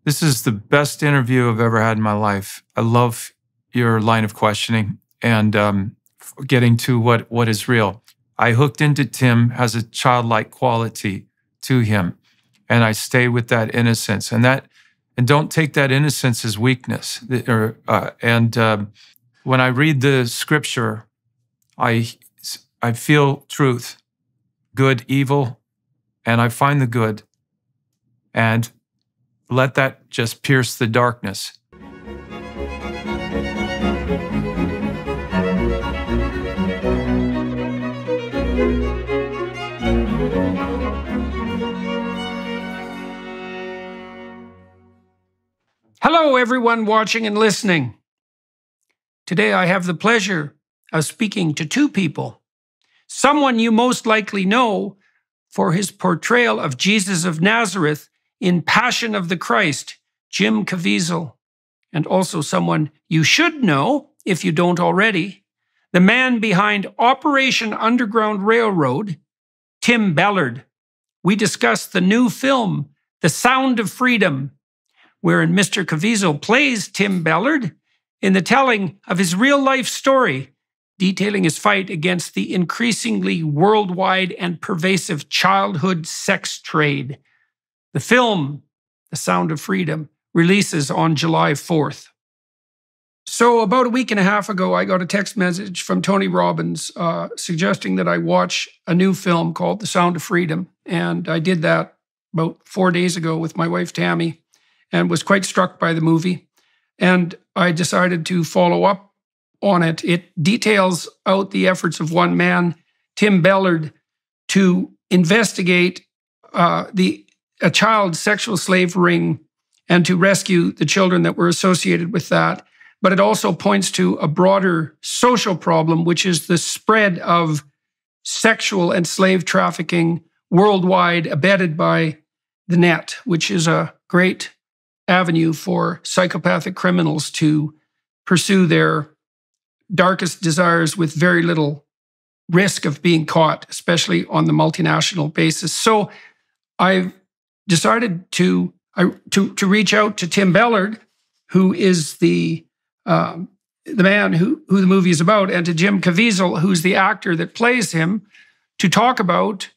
This is the best interview I've ever had in my life. I love your line of questioning and getting to what is real. I hooked into Tim, has a childlike quality to him, and I stay with that innocence. And don't take that innocence as weakness. When I read the scripture, I feel truth, good, evil, and I find the good, and let that just pierce the darkness. Hello, everyone watching and listening. Today I have the pleasure of speaking to two people. Someone you most likely know for his portrayal of Jesus of Nazareth in Passion of the Christ, Jim Caviezel, and also someone you should know, if you don't already, the man behind Operation Underground Railroad, Tim Ballard. We discussed the new film, The Sound of Freedom, wherein Mr. Caviezel plays Tim Ballard in the telling of his real-life story, detailing his fight against the increasingly worldwide and pervasive childhood sex trade. The film, The Sound of Freedom, releases on July 4th. So about a week and a half ago, I got a text message from Tony Robbins suggesting that I watch a new film called The Sound of Freedom. And I did that about 4 days ago with my wife, Tammy, and was quite struck by the movie. And I decided to follow up on it. It details out the efforts of one man, Tim Ballard, to investigate a child sexual slave ring and to rescue the children that were associated with that. But it also points to a broader social problem, which is the spread of sexual and slave trafficking worldwide, abetted by the net, which is a great avenue for psychopathic criminals to pursue their darkest desires with very little risk of being caught, especially on the multinational basis. So I've decided to reach out to Tim Ballard, who is the man who the movie is about, and to Jim Caviezel, who's the actor that plays him, to talk about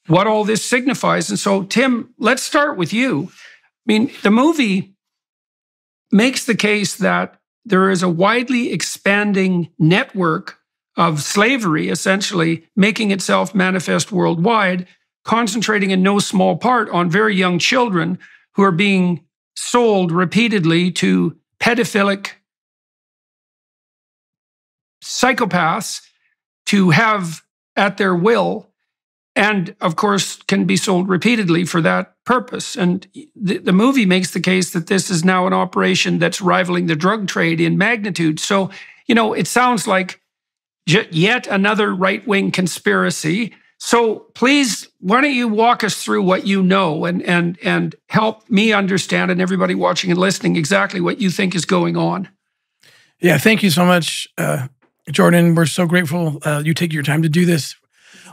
what all this signifies. And so, Tim, let's start with you. I mean, the movie makes the case that there is a widely expanding network of slavery, essentially making itself manifest worldwide, concentrating in no small part on very young children who are being sold repeatedly to pedophilic psychopaths to have at their will, and of course can be sold repeatedly for that purpose. And the movie makes the case that this is now an operation that's rivaling the drug trade in magnitude. So, it sounds like yet another right-wing conspiracy. So please, why don't you walk us through what you know and help me understand, and everybody watching and listening, exactly what you think is going on. Yeah, thank you so much, Jordan. We're so grateful you take your time to do this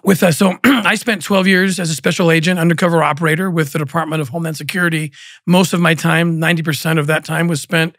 with us. So I spent 12 years as a special agent, undercover operator with the Department of Homeland Security. Most of my time, 90% of that time, was spent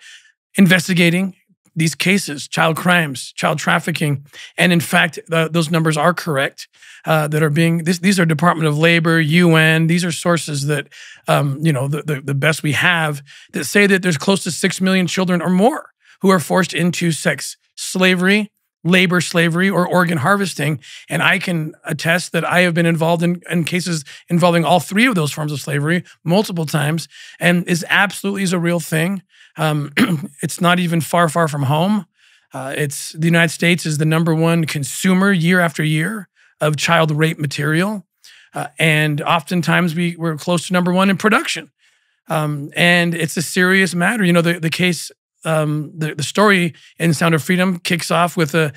investigating these cases, child crimes, child trafficking. And in fact, those numbers are correct. That are being, these are Department of Labor, UN, these are sources that, the best we have, that say that there's close to 6 million children or more who are forced into sex slavery, labor slavery, or organ harvesting. And I can attest that I have been involved in cases involving all three of those forms of slavery multiple times, and absolutely is a real thing. It's not even far from home. The United States is the #1 consumer year after year of child rape material. And oftentimes we're close to #1 in production. And it's a serious matter. The case, the story in Sound of Freedom kicks off with the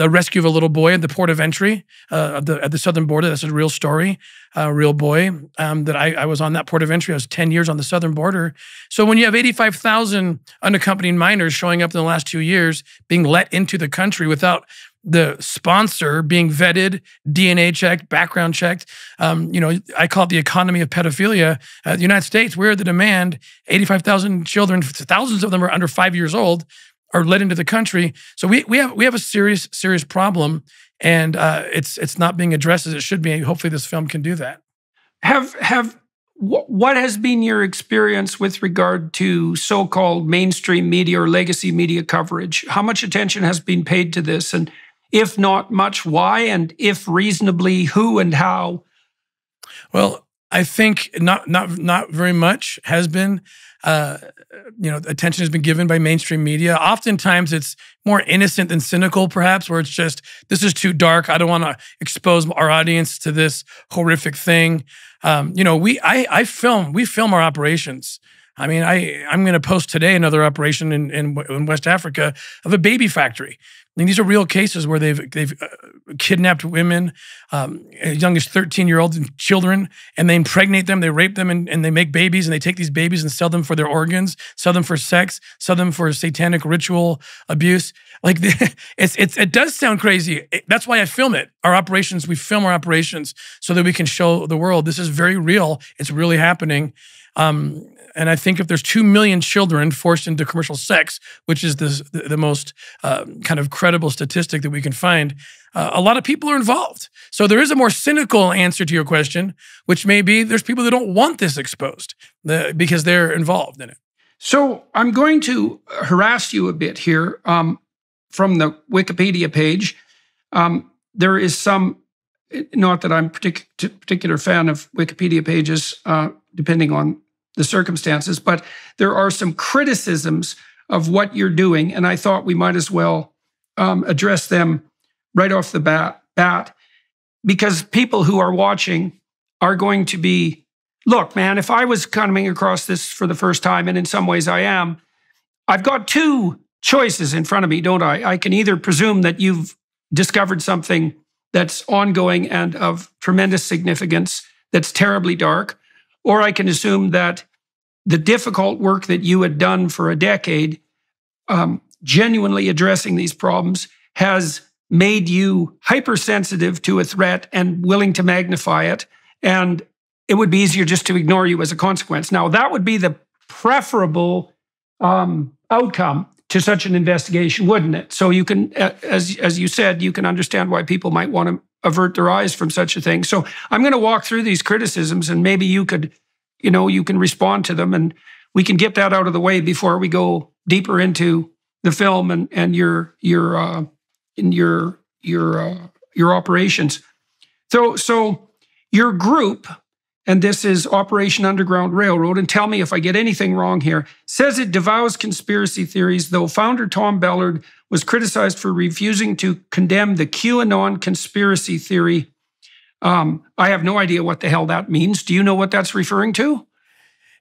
rescue of a little boy at the port of entry at the southern border. That's a real story, a real boy that I was on that port of entry. I was 10 years on the southern border. So when you have 85,000 unaccompanied minors showing up in the last 2 years being let into the country without the sponsor being vetted, DNA checked, background checked. I call it the economy of pedophilia. The United States, we're the demand. 85,000 children, thousands of them are under 5 years old, are let into the country. So we have a serious problem, and it's not being addressed as it should be. Hopefully, this film can do that. What has been your experience with regard to so-called mainstream media or legacy media coverage? How much attention has been paid to this? And if not much, why? And if reasonably, who and how? Well, I think not very much has been. Attention has been given by mainstream media. Oftentimes, it's more innocent than cynical, perhaps, where it's just, this is too dark. I don't want to expose our audience to this horrific thing. We film our operations. I mean, I'm going to post today another operation in West Africa of a baby factory. I mean, these are real cases where they've kidnapped women, as young as 13-year-olds and children, and they impregnate them, they rape them, and they make babies, and they take these babies and sell them for their organs, sell them for sex, sell them for satanic ritual abuse. Like, it does sound crazy. That's why I film it. We film our operations so that we can show the world this is very real. It's really happening. And I think if there's 2 million children forced into commercial sex, which is the most kind of credible statistic that we can find, a lot of people are involved. So there is a more cynical answer to your question, which may be there's people that don't want this exposed because they're involved in it. So I'm going to harass you a bit here from the Wikipedia page. There is some, not that I'm a particular fan of Wikipedia pages, depending on the circumstances, but there are some criticisms of what you're doing, and I thought we might as well address them right off the bat, because people who are watching are going to be, look, man, if I was coming across this for the first time, and in some ways I am, I've got two choices in front of me, don't I? I can either presume that you've discovered something that's ongoing and of tremendous significance, that's terribly dark, or I can assume that the difficult work that you had done for a decade, genuinely addressing these problems, has made you hypersensitive to a threat and willing to magnify it, and it would be easier just to ignore you as a consequence. Now, that would be the preferable outcome to such an investigation, wouldn't it? So you can, as you said, you can understand why people might want to avert their eyes from such a thing. So I'm going to walk through these criticisms, and maybe you could, you can respond to them, and we can get that out of the way before we go deeper into the film and your operations. So your group, and this is Operation Underground Railroad, and tell me if I get anything wrong here, says it devours conspiracy theories, though founder Tom Ballard was criticized for refusing to condemn the QAnon conspiracy theory. I have no idea what the hell that means. Do you know what that's referring to?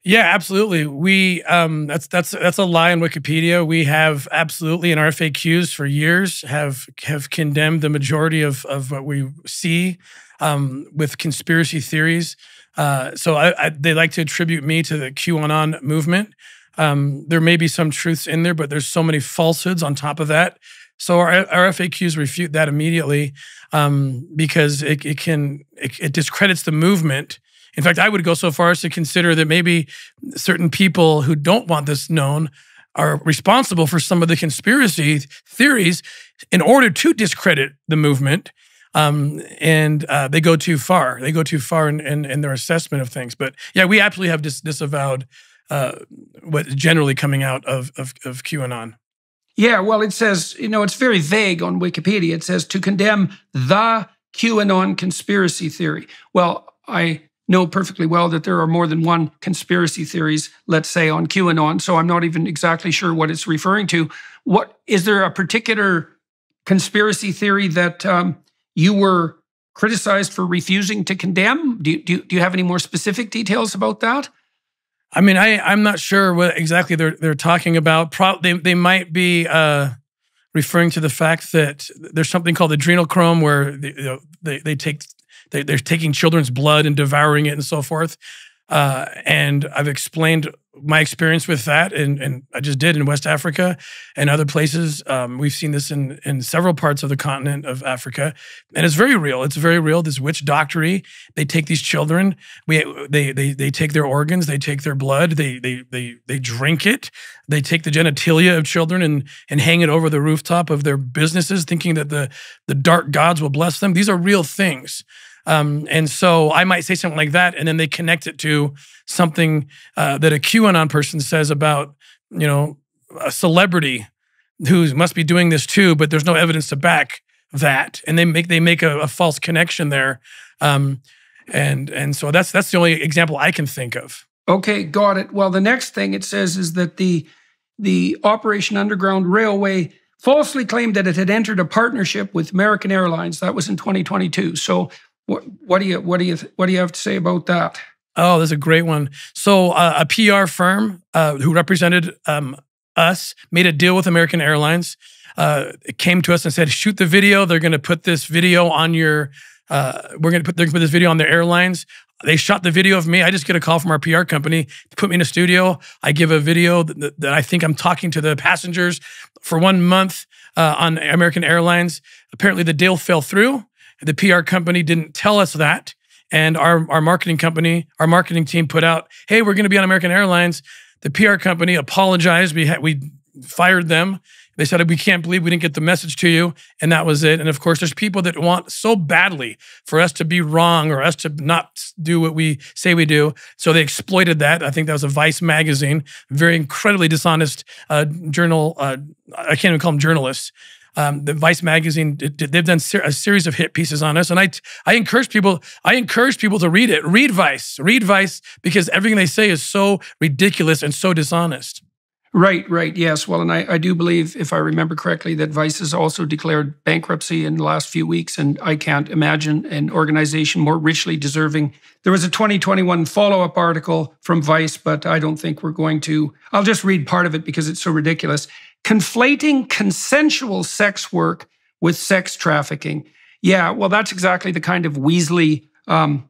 Yeah, absolutely. We that's a lie on Wikipedia. We have absolutely in our FAQs for years have condemned the majority of what we see with conspiracy theories. So they like to attribute me to the QAnon movement. There may be some truths in there, but there's so many falsehoods on top of that. So our FAQs refute that immediately because it discredits the movement. In fact, I would go so far as to consider that maybe certain people who don't want this known are responsible for some of the conspiracy theories in order to discredit the movement. And they go too far. They go too far in their assessment of things. But yeah, we absolutely have disavowed what's generally coming out of QAnon. Yeah, well, it says, it's very vague on Wikipedia. It says to condemn the QAnon conspiracy theory. Well, I know perfectly well that there are more than one conspiracy theories, let's say, on QAnon, so I'm not even exactly sure what it's referring to. Is there a particular conspiracy theory that you were criticized for refusing to condemn? Do you have any more specific details about that? I mean, I'm not sure what exactly they're talking about. They might be referring to the fact that there's something called adrenochrome, where they're taking children's blood and devouring it and so forth. And I've explained my experience with that, and I just did in West Africa and other places. We've seen this in several parts of the continent of Africa, and it's very real. It's very real. This witch doctory. They take these children. They take their organs. They take their blood. They drink it. They take the genitalia of children and hang it over the rooftop of their businesses, thinking that the dark gods will bless them. These are real things. And so I might say something like that, and then they connect it to something that a QAnon person says about, a celebrity who must be doing this too, but there's no evidence to back that, and they make a false connection there, and so that's the only example I can think of. Okay, got it. Well, the next thing it says is that the Operation Underground Railway falsely claimed that it had entered a partnership with American Airlines. That was in 2022. So what do you have to say about that? Oh, that's a great one. So a PR firm who represented us made a deal with American Airlines. It came to us and said, shoot the video. They're going to put this video on your, they're going to put this video on their airlines. They shot the video of me. I just get a call from our PR company to put me in a studio. I give a video that I think I'm talking to the passengers for 1 month on American Airlines. Apparently the deal fell through. The PR company didn't tell us that. And our marketing team put out, hey, we're going to be on American Airlines. The PR company apologized. We fired them. They said, we can't believe we didn't get the message to you. And that was it. And of course, there's people that want so badly for us to be wrong or us to not do what we say we do. So they exploited that. I think that was a Vice magazine, very incredibly dishonest journal. I can't even call them journalists. The Vice magazine, they've done a series of hit pieces on us, and I encourage people to read it. Read Vice, because everything they say is so ridiculous and so dishonest. Right, yes. Well, and I do believe, if I remember correctly, that Vice has also declared bankruptcy in the last few weeks, and I can't imagine an organization more richly deserving. There was a 2021 follow-up article from Vice, but I don't think we're going to. I'll just read part of it because it's so ridiculous. Conflating consensual sex work with sex trafficking. Yeah, well, that's exactly the kind of Weasley,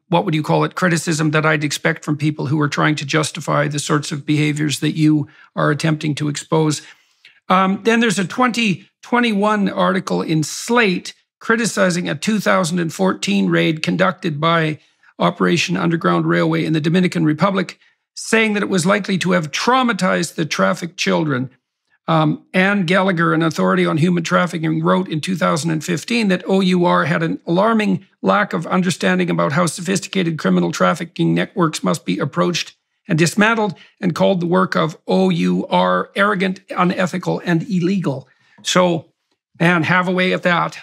what would you call it, criticism that I'd expect from people who are trying to justify the sorts of behaviors that you are attempting to expose. Then there's a 2021 article in Slate criticizing a 2014 raid conducted by Operation Underground Railway in the Dominican Republic, saying that it was likely to have traumatized the trafficked children. Anne Gallagher, an authority on human trafficking, wrote in 2015 that OUR had an alarming lack of understanding about how sophisticated criminal trafficking networks must be approached and dismantled, and called the work of OUR arrogant, unethical, and illegal. So, Anne, have a way at that.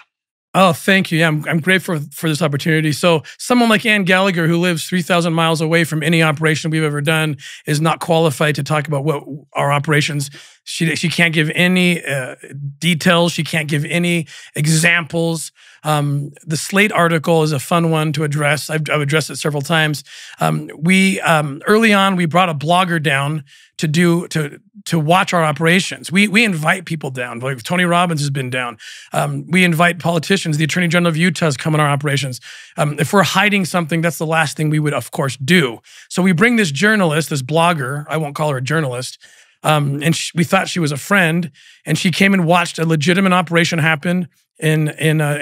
Oh, thank you. Yeah, I'm grateful for this opportunity. So someone like Anne Gallagher, who lives 3,000 miles away from any operation we've ever done, is not qualified to talk about what our operations. She can't give any details. She can't give any examples. The Slate article is a fun one to address. I've addressed it several times. Early on, we brought a blogger down to watch our operations. We invite people down. Like Tony Robbins has been down. We invite politicians. The Attorney General of Utah has come on our operations. If we're hiding something, that's the last thing we would, of course, do. So we bring this journalist, this blogger. I won't call her a journalist. And we thought she was a friend, and she came and watched a legitimate operation happen in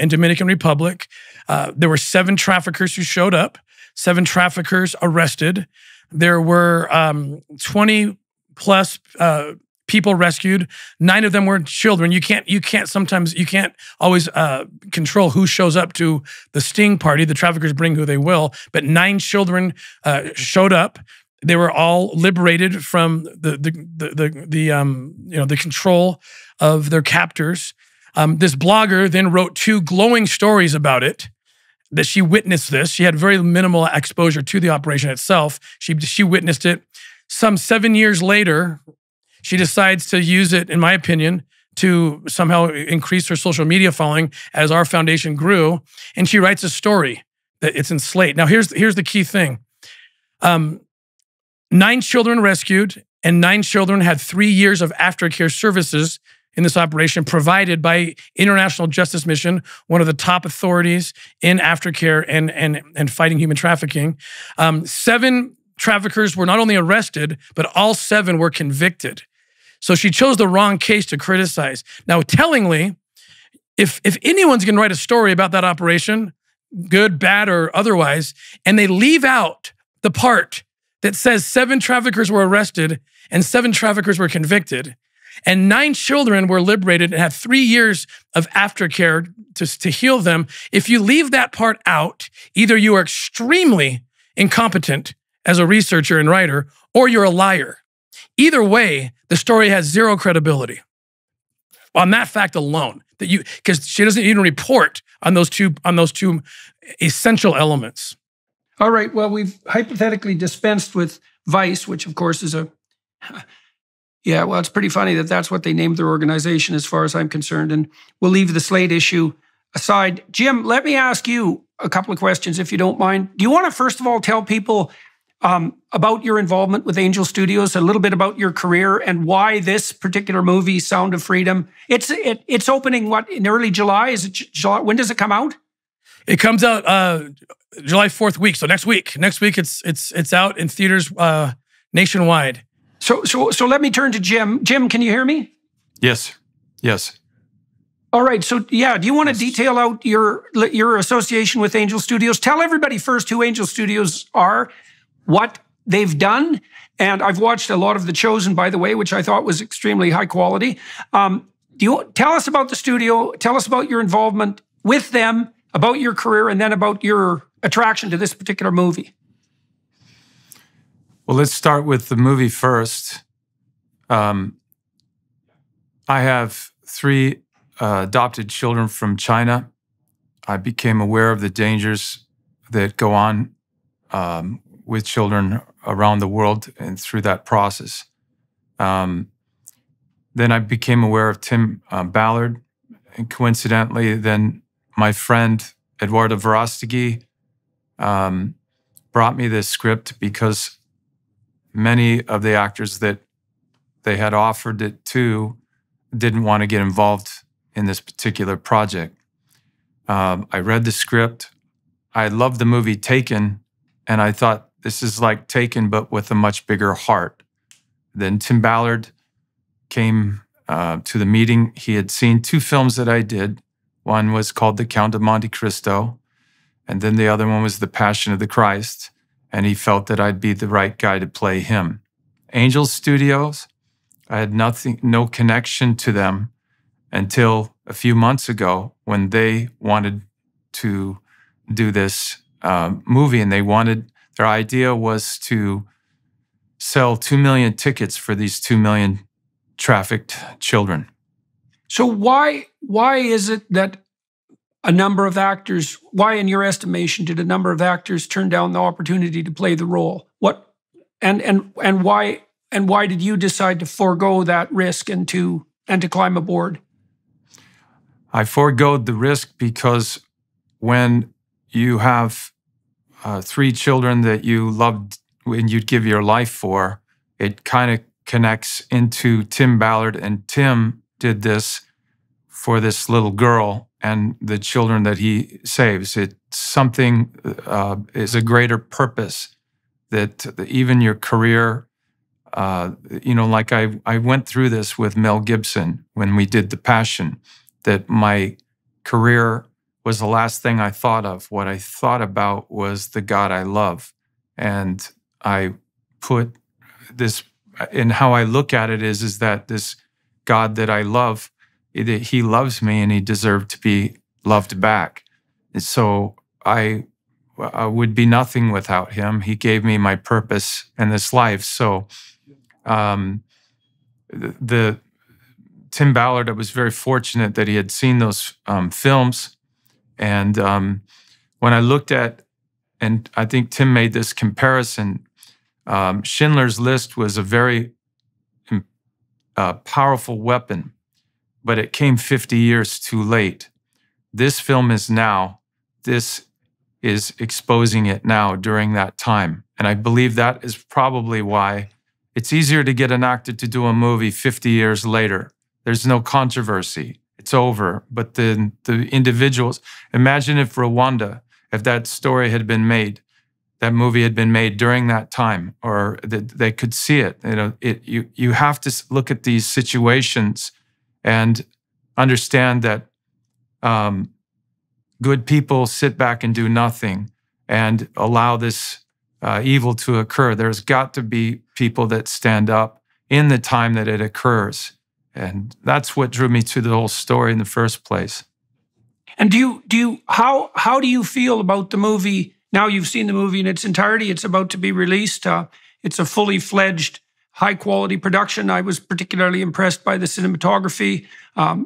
Dominican Republic. There were 7 traffickers who showed up. 7 traffickers arrested. There were 20 plus people rescued. 9 of them were children. You can't always control who shows up to the sting party. The traffickers bring who they will, but 9 children showed up. They were all liberated from the control of their captors. This blogger then wrote 2 glowing stories about it, that she witnessed this. She had very minimal exposure to the operation itself. She witnessed it. Some 7 years later, she decides to use it, in my opinion, to somehow increase her social media following as our foundation grew. And she writes a story that it's in Slate. Now, here's the key thing. 9 children rescued, and 9 children had 3 years of aftercare services in this operation provided by International Justice Mission, one of the top authorities in aftercare and fighting human trafficking. 7 traffickers were not only arrested, but all 7 were convicted. So she chose the wrong case to criticize. Now, tellingly, if anyone's going to write a story about that operation, good, bad, or otherwise, and they leave out the part that says 7 traffickers were arrested and 7 traffickers were convicted, and 9 children were liberated and had 3 years of aftercare to heal them. If you leave that part out, either you are extremely incompetent as a researcher and writer, or you're a liar. Either way, the story has 0 credibility on that fact alone. Because she doesn't even report on those two essential elements. All right. Well, we've hypothetically dispensed with Vice, which of course is yeah, well, it's pretty funny that that's what they named their organization as far as I'm concerned. And we'll leave the Slate issue aside. Jim, let me ask you a couple of questions, if you don't mind. Do you want to first of all tell people about your involvement with Angel Studios, a little bit about your career and why this particular movie, Sound of Freedom, it's opening, what, in early July? Is it July? When does it come out? It comes out July 4th week, so next week. Next week it's out in theaters nationwide. So let me turn to Jim. Jim, can you hear me? Yes. All right. So yeah, do you want to detail out your association with Angel Studios? Tell everybody first who Angel Studios are, what they've done. And I've watched a lot of The Chosen, by the way, which I thought was extremely high quality. Do you tell us about the studio? Tell us about your involvement with them, about your career, and then about your attraction to this particular movie. Well, let's start with the movie first. I have 3 adopted children from China. I became aware of the dangers that go on with children around the world and through that process. Then I became aware of Tim Ballard, and coincidentally, then my friend Eduardo Verostegui brought me this script because many of the actors that they had offered it to didn't want to get involved in this particular project. I read the script. I loved the movie Taken, and I thought this is like Taken, but with a much bigger heart. Then Tim Ballard came to the meeting. He had seen 2 films that I did. One was called The Count of Monte Cristo, and then the other one was The Passion of the Christ, and he felt that I'd be the right guy to play him. Angel Studios, I had no connection to them until a few months ago when they wanted to do this movie, and their idea was to sell 2 million tickets for these 2 million trafficked children. So why is it that a number of actors, why in your estimation did a number of actors turn down the opportunity to play the role? What and why did you decide to forego that risk and to climb aboard? I foregoed the risk because when you have 3 children that you loved and you'd give your life for, it kind of connects into Tim Ballard, and Tim did this for this little girl and the children that he saves. It's something, is a greater purpose that even your career, like I went through this with Mel Gibson when we did The Passion, that my career was the last thing I thought of. What I thought about was the God I love. And I put this, and how I look at it is that this God that I love, he loves me and he deserved to be loved back. And so I would be nothing without him. He gave me my purpose in this life. So the Tim Ballard, I was very fortunate that he had seen those films. And when I looked at, and I think Tim made this comparison, Schindler's List was a very powerful weapon, but it came 50 years too late. This film is now. This is exposing it now during that time. And I believe that is probably why it's easier to get an actor to do a movie 50 years later. There's no controversy. It's over. But the individuals, imagine if Rwanda, if that story had been made, that movie had been made during that time, or that they could see it. You have to look at these situations and understand that good people sit back and do nothing and allow this evil to occur. There's got to be people that stand up in the time that it occurs. And that's what drew me to the whole story in the first place. And how do you feel about the movie? Now you've seen the movie in its entirety. It's about to be released. It's a fully fledged, high quality production. I was particularly impressed by the cinematography.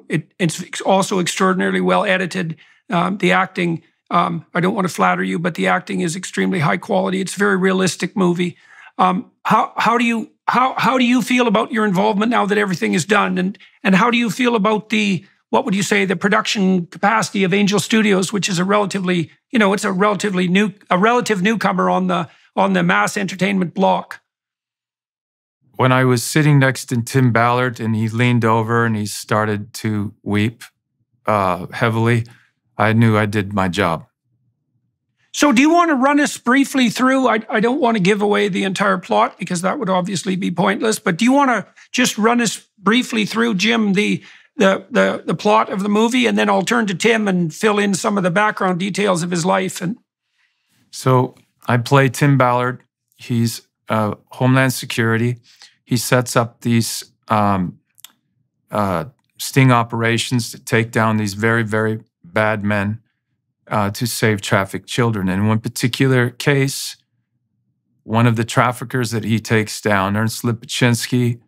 It's also extraordinarily well edited. The acting, I don't want to flatter you, but the acting is extremely high quality. It's a very realistic movie. How do you feel about your involvement now that everything is done? And how do you feel about what would you say, the production capacity of Angel Studios, which is a relative newcomer on the mass entertainment block? When I was sitting next to Tim Ballard and he leaned over and he started to weep heavily, I knew I did my job. So do you want to run us briefly through, I don't want to give away the entire plot because that would obviously be pointless, but do you want to just run us briefly through, Jim, the plot of the movie, and then I'll turn to Tim and fill in some of the background details of his life. So I play Tim Ballard. He's Homeland Security. He sets up these sting operations to take down these very, very bad men to save trafficked children. In one particular case, one of the traffickers that he takes down, Ernst Lipachinski,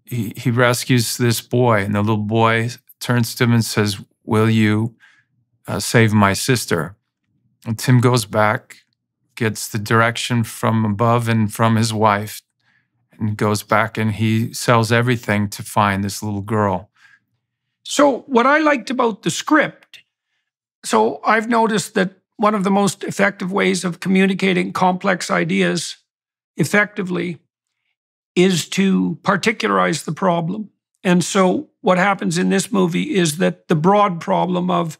he rescues this boy, and the little boy turns to him and says, "Will you save my sister?" And Tim goes back, gets the direction from above and from his wife, and goes back and he sells everything to find this little girl. So what I liked about the script, so I've noticed that one of the most effective ways of communicating complex ideas effectively is to particularize the problem. And so what happens in this movie is that the broad problem of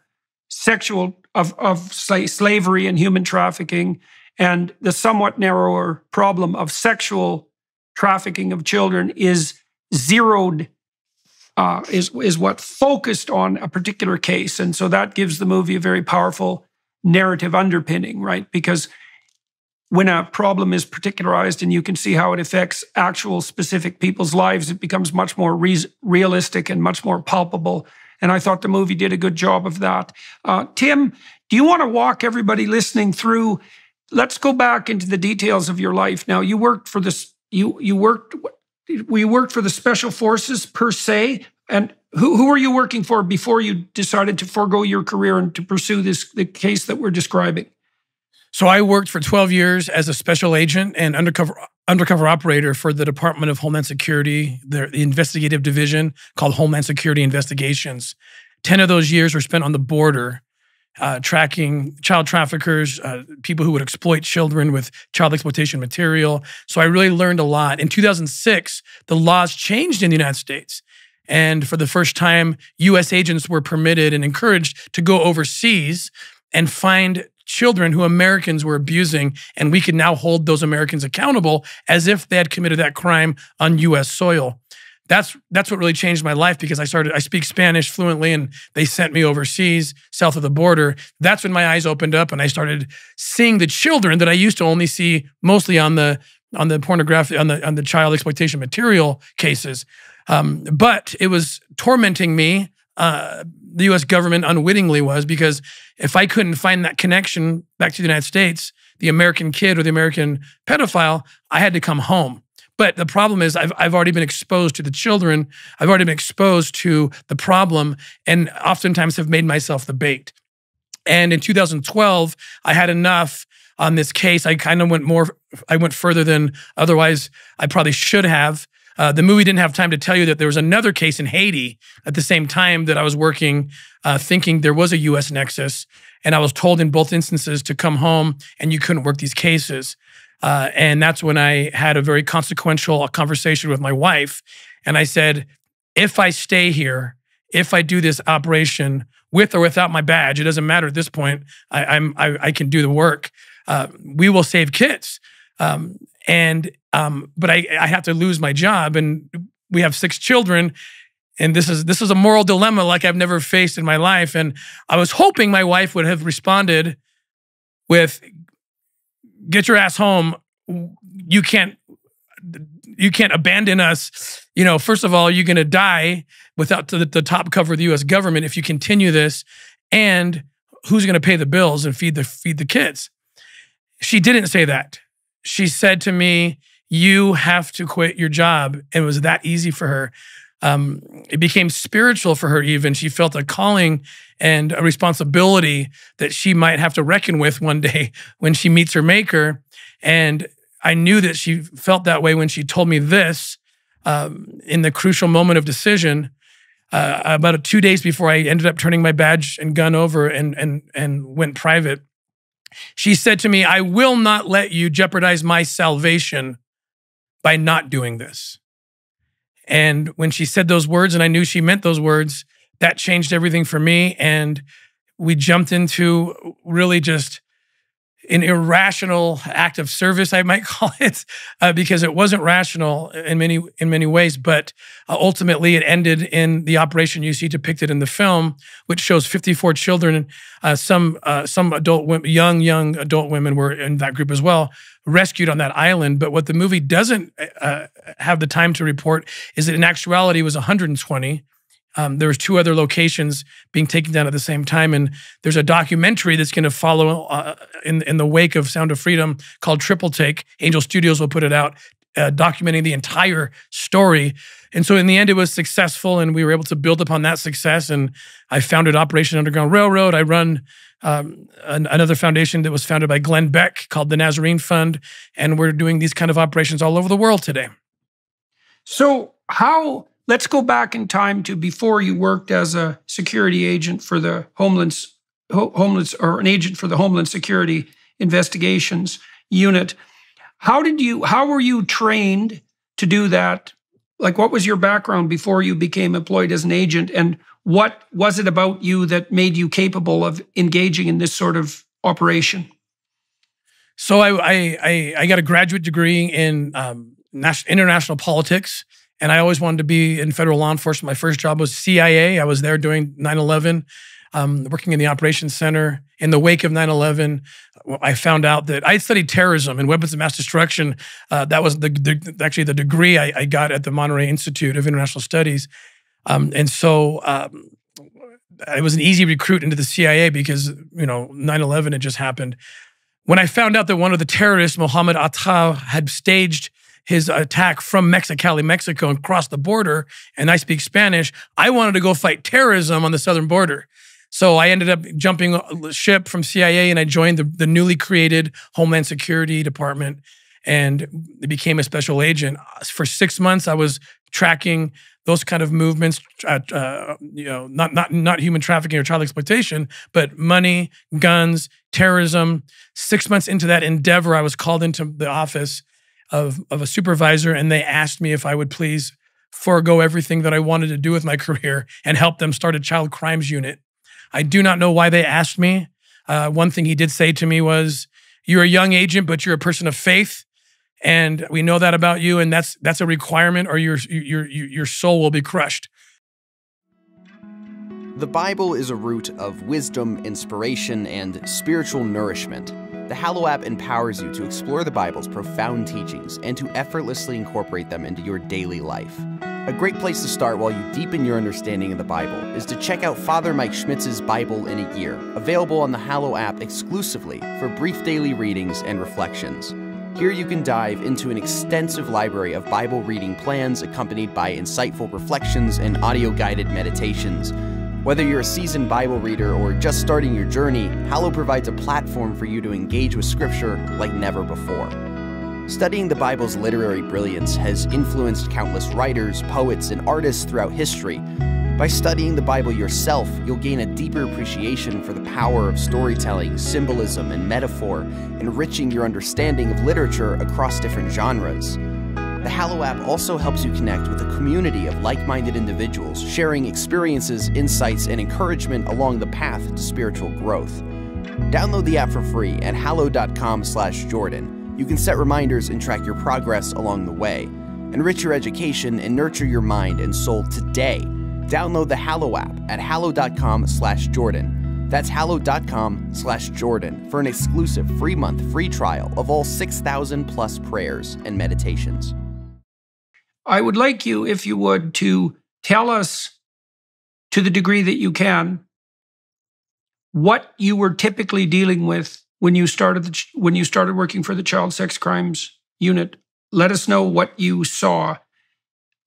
slavery and human trafficking, and the somewhat narrower problem of sexual trafficking of children is zeroed, is what focused on a particular case. And so that gives the movie a very powerful narrative underpinning, right? Because when a problem is particularized and you can see how it affects actual specific people's lives, it becomes much more realistic and much more palpable. And I thought the movie did a good job of that. Tim, do you want to walk everybody listening through? Let's go back into the details of your life. Now, you worked for this. You worked for the Special Forces per se, and who were you working for before you decided to forego your career and to pursue the case that we're describing? So I worked for 12 years as a special agent and undercover operator for the Department of Homeland Security, the investigative division called Homeland Security Investigations. 10 of those years were spent on the border, tracking child traffickers, people who would exploit children with child exploitation material. So I really learned a lot. In 2006, the laws changed in the United States. And for the first time, U.S. agents were permitted and encouraged to go overseas and find children who Americans were abusing, and we could now hold those Americans accountable as if they had committed that crime on U.S. soil. That's what really changed my life, because I speak Spanish fluently, and they sent me overseas, south of the border. That's when my eyes opened up, and I started seeing the children that I used to only see mostly on the pornography, on the child exploitation material cases. But it was tormenting me. The U.S. government unwittingly was, because if I couldn't find that connection back to the United States, the American kid or the American pedophile, I had to come home. But the problem is I've already been exposed to the children. I've already been exposed to the problem, and oftentimes have made myself the bait. And in 2012, I had enough on this case. I went further than otherwise I probably should have. The movie didn't have time to tell you that there was another case in Haiti at the same time that I was working, thinking there was a U.S. nexus. And I was told in both instances to come home and you couldn't work these cases. And that's when I had a very consequential conversation with my wife. And I said, if I stay here, if I do this operation, with or without my badge. It doesn't matter at this point. I can do the work. We will save kids. But I have to lose my job, and we have 6 children. And this is a moral dilemma like I've never faced in my life. And I was hoping my wife would have responded with, "Get your ass home. You can't abandon us. You know, first of all, you're going to die without the top cover of the U.S. government if you continue this. And who's going to pay the bills and feed the kids?" She didn't say that. She said to me, "You have to quit your job." And it was that easy for her. It became spiritual for her even. She felt a calling and a responsibility that she might have to reckon with one day when she meets her maker. And I knew that she felt that way when she told me this in the crucial moment of decision, about 2 days before I ended up turning my badge and gun over and went private. She said to me, "I will not let you jeopardize my salvation by not doing this." And when she said those words, and I knew she meant those words, that changed everything for me. And we jumped into really just an irrational act of service, I might call it, because it wasn't rational in many ways. But ultimately, it ended in the operation you see depicted in the film, which shows 54 children, some adult women, young adult women were in that group as well, rescued on that island. But what the movie doesn't have the time to report is that in actuality, it was 120. There was 2 other locations being taken down at the same time. And there's a documentary that's going to follow in the wake of Sound of Freedom called Triple Take. Angel Studios will put it out, documenting the entire story. And so in the end, it was successful, and we were able to build upon that success. And I founded Operation Underground Railroad. I run another foundation that was founded by Glenn Beck called the Nazarene Fund. And we're doing these kind of operations all over the world today. So let's go back in time to before you worked as a security agent for the Homeland or an agent for the Homeland Security Investigations Unit. How were you trained to do that? Like, what was your background before you became employed as an agent? And what was it about you that made you capable of engaging in this sort of operation? So I got a graduate degree in international politics. And I always wanted to be in federal law enforcement. My first job was CIA. I was there during 9/11, working in the operations center. In the wake of 9/11, I found out that I studied terrorism and weapons of mass destruction. That was actually the degree I got at the Monterey Institute of International Studies. And so I was an easy recruit into the CIA because, 9/11 had just happened. When I found out that one of the terrorists, Mohammed Atta, had staged his attack from Mexicali, Mexico, and crossed the border, and I speak Spanish, I wanted to go fight terrorism on the southern border. So I ended up jumping ship from CIA, and I joined the newly created Homeland Security Department, and became a special agent. For 6 months, I was tracking those kind of movements, not human trafficking or child exploitation, but money, guns, terrorism. 6 months into that endeavor, I was called into the office of a supervisor, and they asked me if I would please forego everything that I wanted to do with my career and help them start a child crimes unit. I do not know why they asked me. One thing he did say to me was, "You're a young agent, but you're a person of faith, and we know that about you, and that's a requirement, or your soul will be crushed." The Bible is a root of wisdom, inspiration, and spiritual nourishment. The Hallow app empowers you to explore the Bible's profound teachings and to effortlessly incorporate them into your daily life. A great place to start while you deepen your understanding of the Bible is to check out Father Mike Schmitz's Bible in a Year, available on the Hallow app exclusively for brief daily readings and reflections. Here you can dive into an extensive library of Bible reading plans accompanied by insightful reflections and audio-guided meditations. Whether you're a seasoned Bible reader or just starting your journey, Hallow provides a platform for you to engage with Scripture like never before. Studying the Bible's literary brilliance has influenced countless writers, poets, and artists throughout history. By studying the Bible yourself, you'll gain a deeper appreciation for the power of storytelling, symbolism, and metaphor, enriching your understanding of literature across different genres. The Hallow app also helps you connect with a community of like-minded individuals sharing experiences, insights, and encouragement along the path to spiritual growth. Download the app for free at hallow.com/Jordan. You can set reminders and track your progress along the way. Enrich your education and nurture your mind and soul today. Download the Hallow app at hallow.com/Jordan. That's hallow.com/Jordan for an exclusive free trial of all 6,000 plus prayers and meditations. I would like you, if you would, to tell us, to the degree that you can, what you were typically dealing with when you started working for the Child Sex Crimes Unit. Let us know what you saw.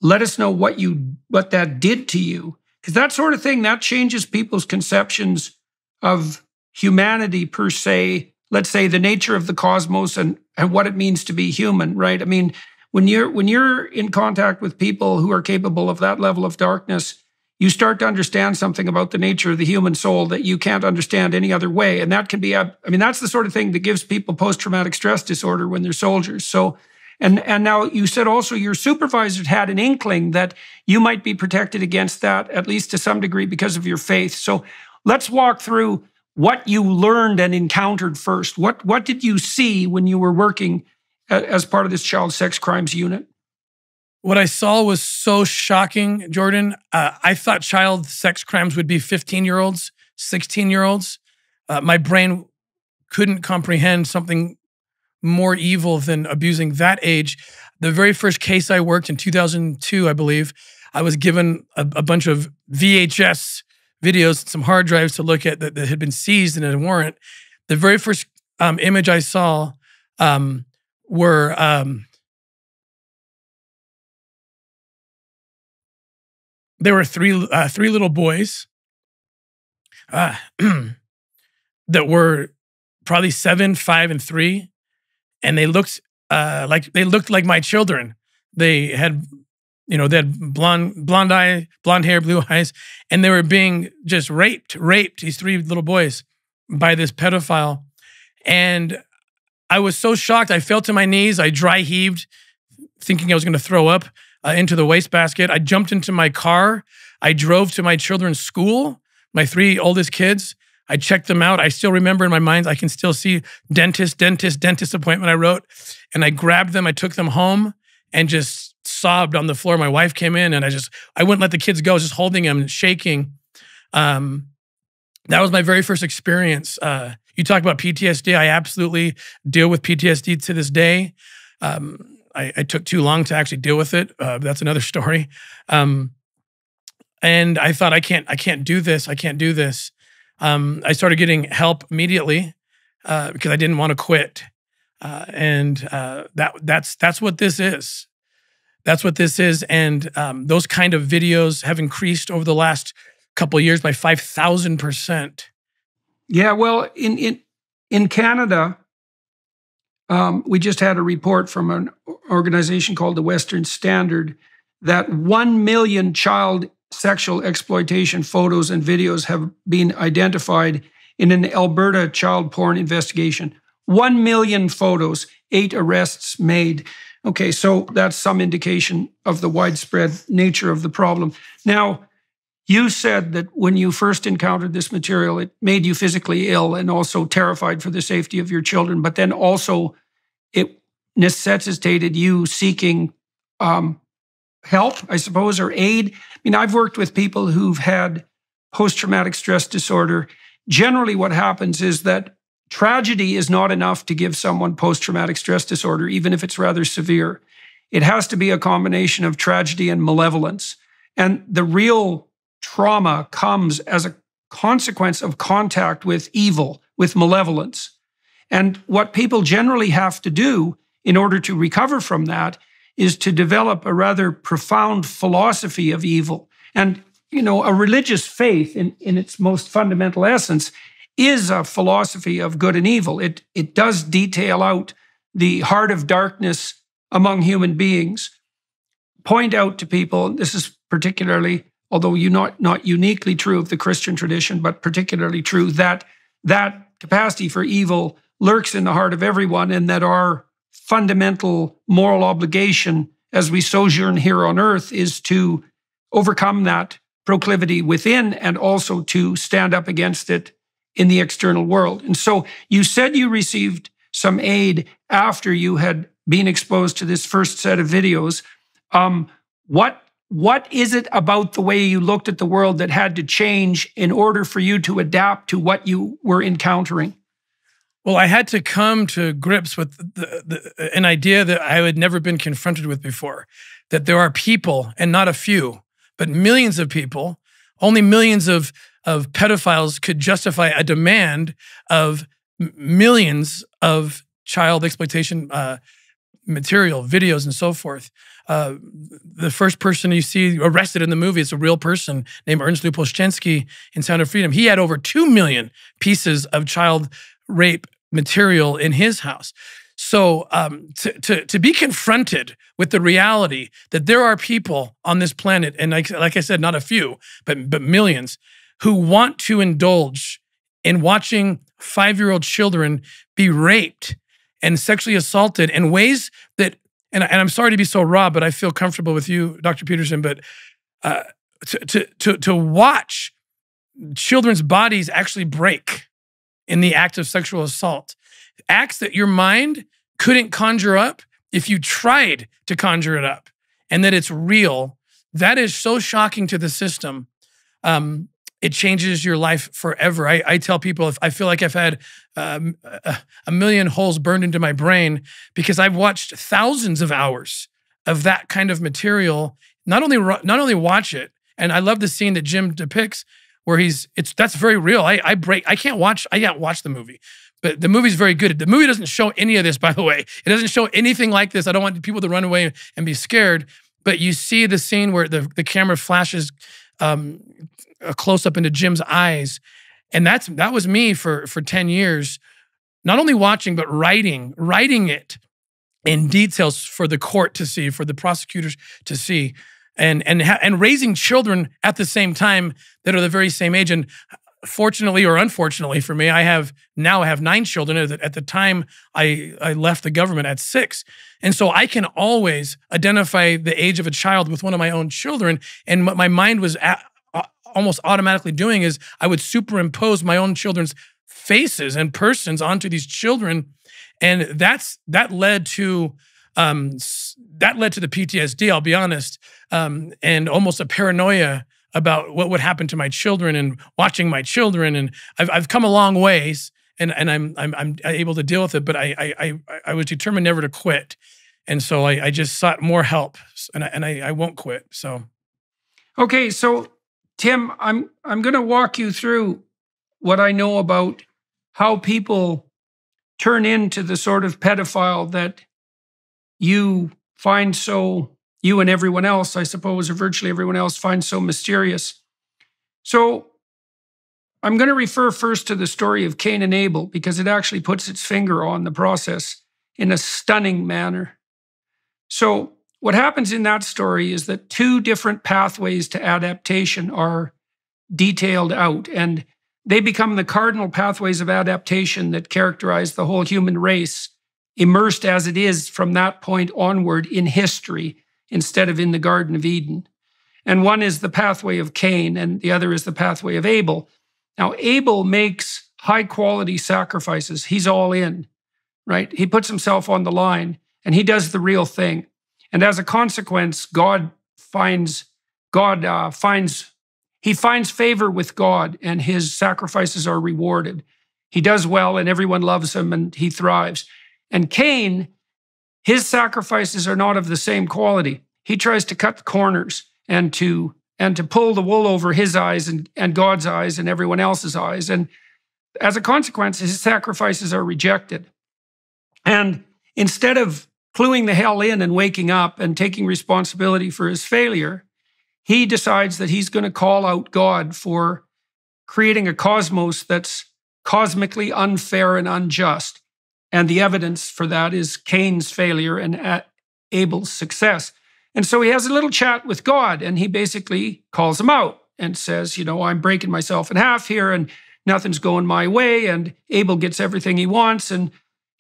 Let us know what that did to you, because that sort of thing, that changes people's conceptions of humanity per se. Let's say the nature of the cosmos and what it means to be human, right? I mean, when you're in contact with people who are capable of that level of darkness, you start to understand something about the nature of the human soul that you can't understand any other way. And that can be, that's the sort of thing that gives people post-traumatic stress disorder when they're soldiers. So, and now you said also your supervisors had an inkling that you might be protected against that, at least to some degree, because of your faith. So let's walk through what you learned and encountered first. What did you see when you were working as part of this Child Sex Crimes Unit? What I saw was so shocking, Jordan. I thought child sex crimes would be 15-year-olds, 16-year-olds. My brain couldn't comprehend something more evil than abusing that age. The very first case I worked in 2002, I believe, I was given a bunch of VHS videos, some hard drives to look at that had been seized in a warrant. The very first image I saw were there were three little boys that were probably 7, 5, and 3, and they looked like my children. They had blonde hair, blue eyes, and they were being just raped. These 3 little boys by this pedophile, and I was so shocked. I fell to my knees. I dry heaved, thinking I was going to throw up into the wastebasket. I jumped into my car. I drove to my children's school, my 3 oldest kids. I checked them out. I still remember in my mind, I can still see dentist appointment I wrote. And I grabbed them. I took them home and just sobbed on the floor. My wife came in and I wouldn't let the kids go. I was just holding them and shaking. That was my very first experience. You talk about PTSD. I absolutely deal with PTSD to this day. I took too long to actually deal with it. That's another story. And I thought, I can't do this. I can't do this. I started getting help immediately because I didn't want to quit. That's what this is. That's what this is. And those kind of videos have increased over the last couple of years by 5,000%. Yeah, well, in Canada, we just had a report from an organization called the Western Standard that 1 million child sexual exploitation photos and videos have been identified in an Alberta child porn investigation. 1 million photos, 8 arrests made. Okay, so that's some indication of the widespread nature of the problem. Now, you said that when you first encountered this material, it made you physically ill and also terrified for the safety of your children, but then also it necessitated you seeking help, I suppose, or aid. I mean, I've worked with people who've had post-traumatic stress disorder. Generally, what happens is that tragedy is not enough to give someone post-traumatic stress disorder, even if it's rather severe. It has to be a combination of tragedy and malevolence. And the real trauma comes as a consequence of contact with evil, with malevolence. And what people generally have to do in order to recover from that is to develop a rather profound philosophy of evil. And, a religious faith in its most fundamental essence is a philosophy of good and evil. It does detail out the heart of darkness among human beings, point out to people, this is particularly, although not uniquely true of the Christian tradition, but particularly true, that capacity for evil lurks in the heart of everyone, and that our fundamental moral obligation as we sojourn here on earth is to overcome that proclivity within and also to stand up against it in the external world. And so you said you received some aid after you had been exposed to this first set of videos. What is it about the way you looked at the world that had to change in order for you to adapt to what you were encountering? Well, I had to come to grips with an idea that I had never been confronted with before, that there are people, and not a few, but millions of people, only millions of pedophiles could justify a demand of millions of child exploitation material, videos, and so forth. The first person you see arrested in the movie is a real person named Ernst Lupolszczynski in Sound of Freedom. He had over 2 million pieces of child rape material in his house. So to be confronted with the reality that there are people on this planet, and like I said, not a few, but millions, who want to indulge in watching 5-year-old children be raped and sexually assaulted in ways that, and I'm sorry to be so raw, but I feel comfortable with you, Dr. Peterson, but to watch children's bodies actually break in the act of sexual assault, acts that your mind couldn't conjure up if you tried to conjure it up, and that it's real, that is so shocking to the system. It changes your life forever. I tell people, if I feel like I've had a million holes burned into my brain because I've watched thousands of hours of that kind of material. Not only watch it, and I love the scene that Jim depicts where that's very real. I can't watch the movie, but the movie's very good. The movie doesn't show any of this, by the way. It doesn't show anything like this. I don't want people to run away and be scared. But you see the scene where the camera flashes a close-up into Jim's eyes. And that was me for 10 years, not only watching, but writing it in details for the court to see, for the prosecutors to see, and raising children at the same time that are the very same age. And fortunately or unfortunately for me, I have 9 children. At the time I left the government at 6. And so I can always identify the age of a child with one of my own children. And what my mind was almost automatically doing is I would superimpose my own children's faces and persons onto these children. And that led to the PTSD, I'll be honest, and almost a paranoia about what would happen to my children and watching my children. And I've come a long ways, and I'm able to deal with it. But I was determined never to quit, and so I just sought more help, and I won't quit. So, okay, so Tim, I'm going to walk you through what I know about how people turn into the sort of pedophile that you and everyone else, I suppose, or virtually everyone else, finds so mysterious. So I'm going to refer first to the story of Cain and Abel because it actually puts its finger on the process in a stunning manner. So what happens in that story is that 2 different pathways to adaptation are detailed out, and they become the cardinal pathways of adaptation that characterize the whole human race, immersed as it is from that point onward in history instead of in the Garden of Eden. And one is the pathway of Cain, and the other is the pathway of Abel. Now, Abel makes high-quality sacrifices. He's all in, right? He puts himself on the line, and he does the real thing. And as a consequence, he finds favor with God, and his sacrifices are rewarded. He does well, and everyone loves him, and he thrives. And Cain, his sacrifices are not of the same quality. He tries to cut the corners and to pull the wool over his eyes and God's eyes and everyone else's eyes. And as a consequence, his sacrifices are rejected. And instead of cluing the hell in and waking up and taking responsibility for his failure, he decides that he's going to call out God for creating a cosmos that's cosmically unfair and unjust. And the evidence for that is Cain's failure and Abel's success. And so he has a little chat with God, and he basically calls him out and says, I'm breaking myself in half here, and nothing's going my way, and Abel gets everything he wants, and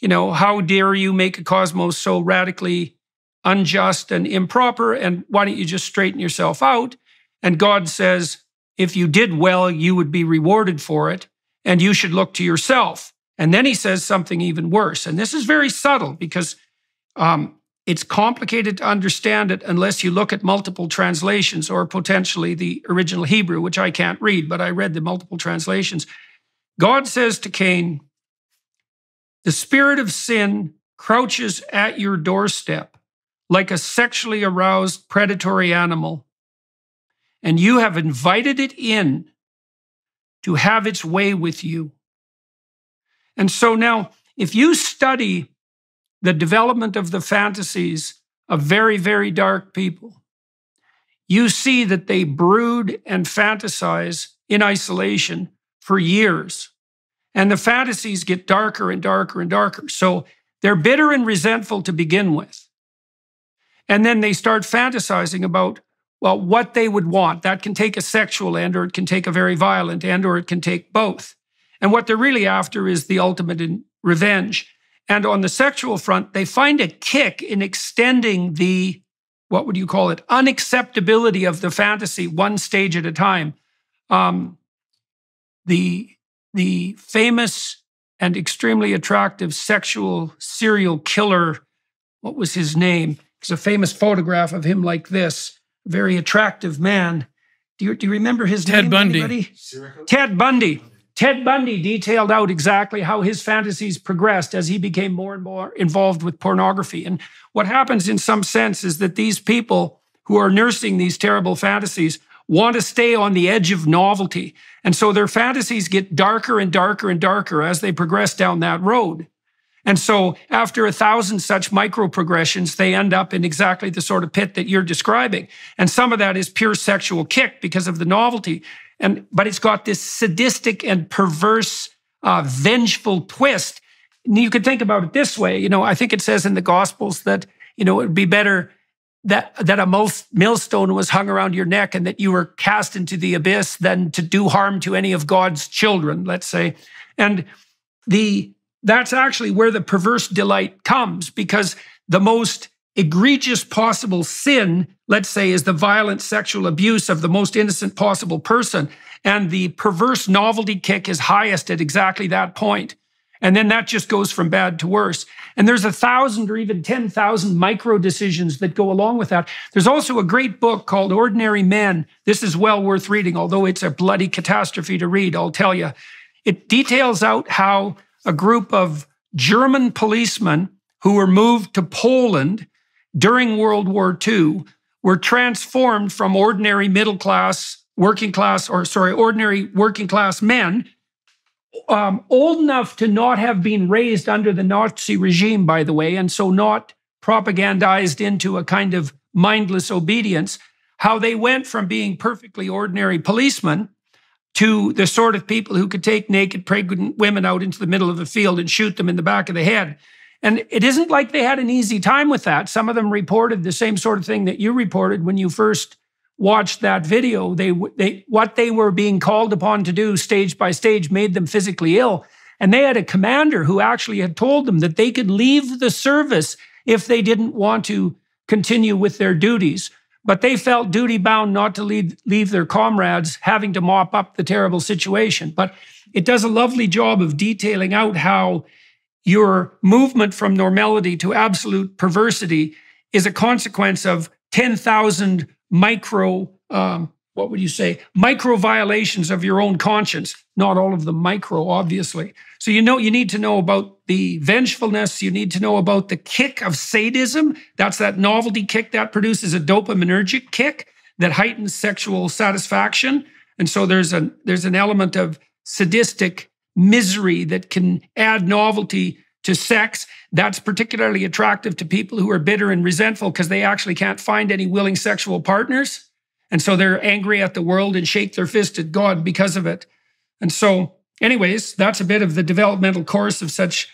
how dare you make a cosmos so radically unjust and improper, and why don't you just straighten yourself out? And God says, if you did well, you would be rewarded for it, and you should look to yourself. And then he says something even worse. And this is very subtle because it's complicated to understand it unless you look at multiple translations or potentially the original Hebrew, which I can't read, but I read the multiple translations. God says to Cain, the spirit of sin crouches at your doorstep like a sexually aroused predatory animal, and you have invited it in to have its way with you. And so now, if you study the development of the fantasies of very, very dark people, you see that they brood and fantasize in isolation for years. And the fantasies get darker and darker and darker. So they're bitter and resentful to begin with. And then they start fantasizing about, well, what they would want. That can take a sexual end, or it can take a very violent end, or it can take both. And what they're really after is the ultimate in revenge. And on the sexual front, they find a kick in extending the, what would you call it, unacceptability of the fantasy one stage at a time. The famous and extremely attractive sexual serial killer, what was his name? There's a famous photograph of him like this, very attractive man. Do you remember his name? Ted Bundy. Anybody? Ted Bundy. Ted Bundy detailed out exactly how his fantasies progressed as he became more and more involved with pornography. And what happens in some sense is that these people who are nursing these terrible fantasies want to stay on the edge of novelty. And so their fantasies get darker and darker and darker as they progress down that road. And so after 1,000 such micro-progressions, they end up in exactly the sort of pit that you're describing. And some of that is pure sexual kick because of the novelty. But it's got this sadistic and perverse, vengeful twist. And you could think about it this way. I think it says in the Gospels that, it would be better that a millstone was hung around your neck and that you were cast into the abyss than to do harm to any of God's children, let's say. And that's actually where the perverse delight comes, because the most egregious possible sin, let's say, is the violent sexual abuse of the most innocent possible person. And the perverse novelty kick is highest at exactly that point. And then that just goes from bad to worse. And there's 1,000 or even 10,000 micro decisions that go along with that. There's also a great book called Ordinary Men. This is well worth reading, although it's a bloody catastrophe to read, I'll tell you. It details out how a group of German policemen who were moved to Poland during World War II were transformed from ordinary ordinary working class men, old enough to not have been raised under the Nazi regime, by the way, and so not propagandized into a kind of mindless obedience, how they went from being perfectly ordinary policemen to the sort of people who could take naked pregnant women out into the middle of the field and shoot them in the back of the head. And it isn't like they had an easy time with that. Some of them reported the same sort of thing that you reported when you first watched that video. What they were being called upon to do stage by stage made them physically ill. And they had a commander who actually had told them that they could leave the service if they didn't want to continue with their duties. But they felt duty-bound not to leave their comrades having to mop up the terrible situation. But it does a lovely job of detailing out how your movement from normality to absolute perversity is a consequence of 10,000 micro violations of your own conscience. Not all of them micro, obviously. So you need to know about the vengefulness. You need to know about the kick of sadism. That's that novelty kick that produces a dopaminergic kick that heightens sexual satisfaction. And so there's an element of sadistic misery that can add novelty to sex. That's particularly attractive to people who are bitter and resentful because they actually can't find any willing sexual partners. And so they're angry at the world and shake their fist at God because of it. And so anyways, that's a bit of the developmental course of such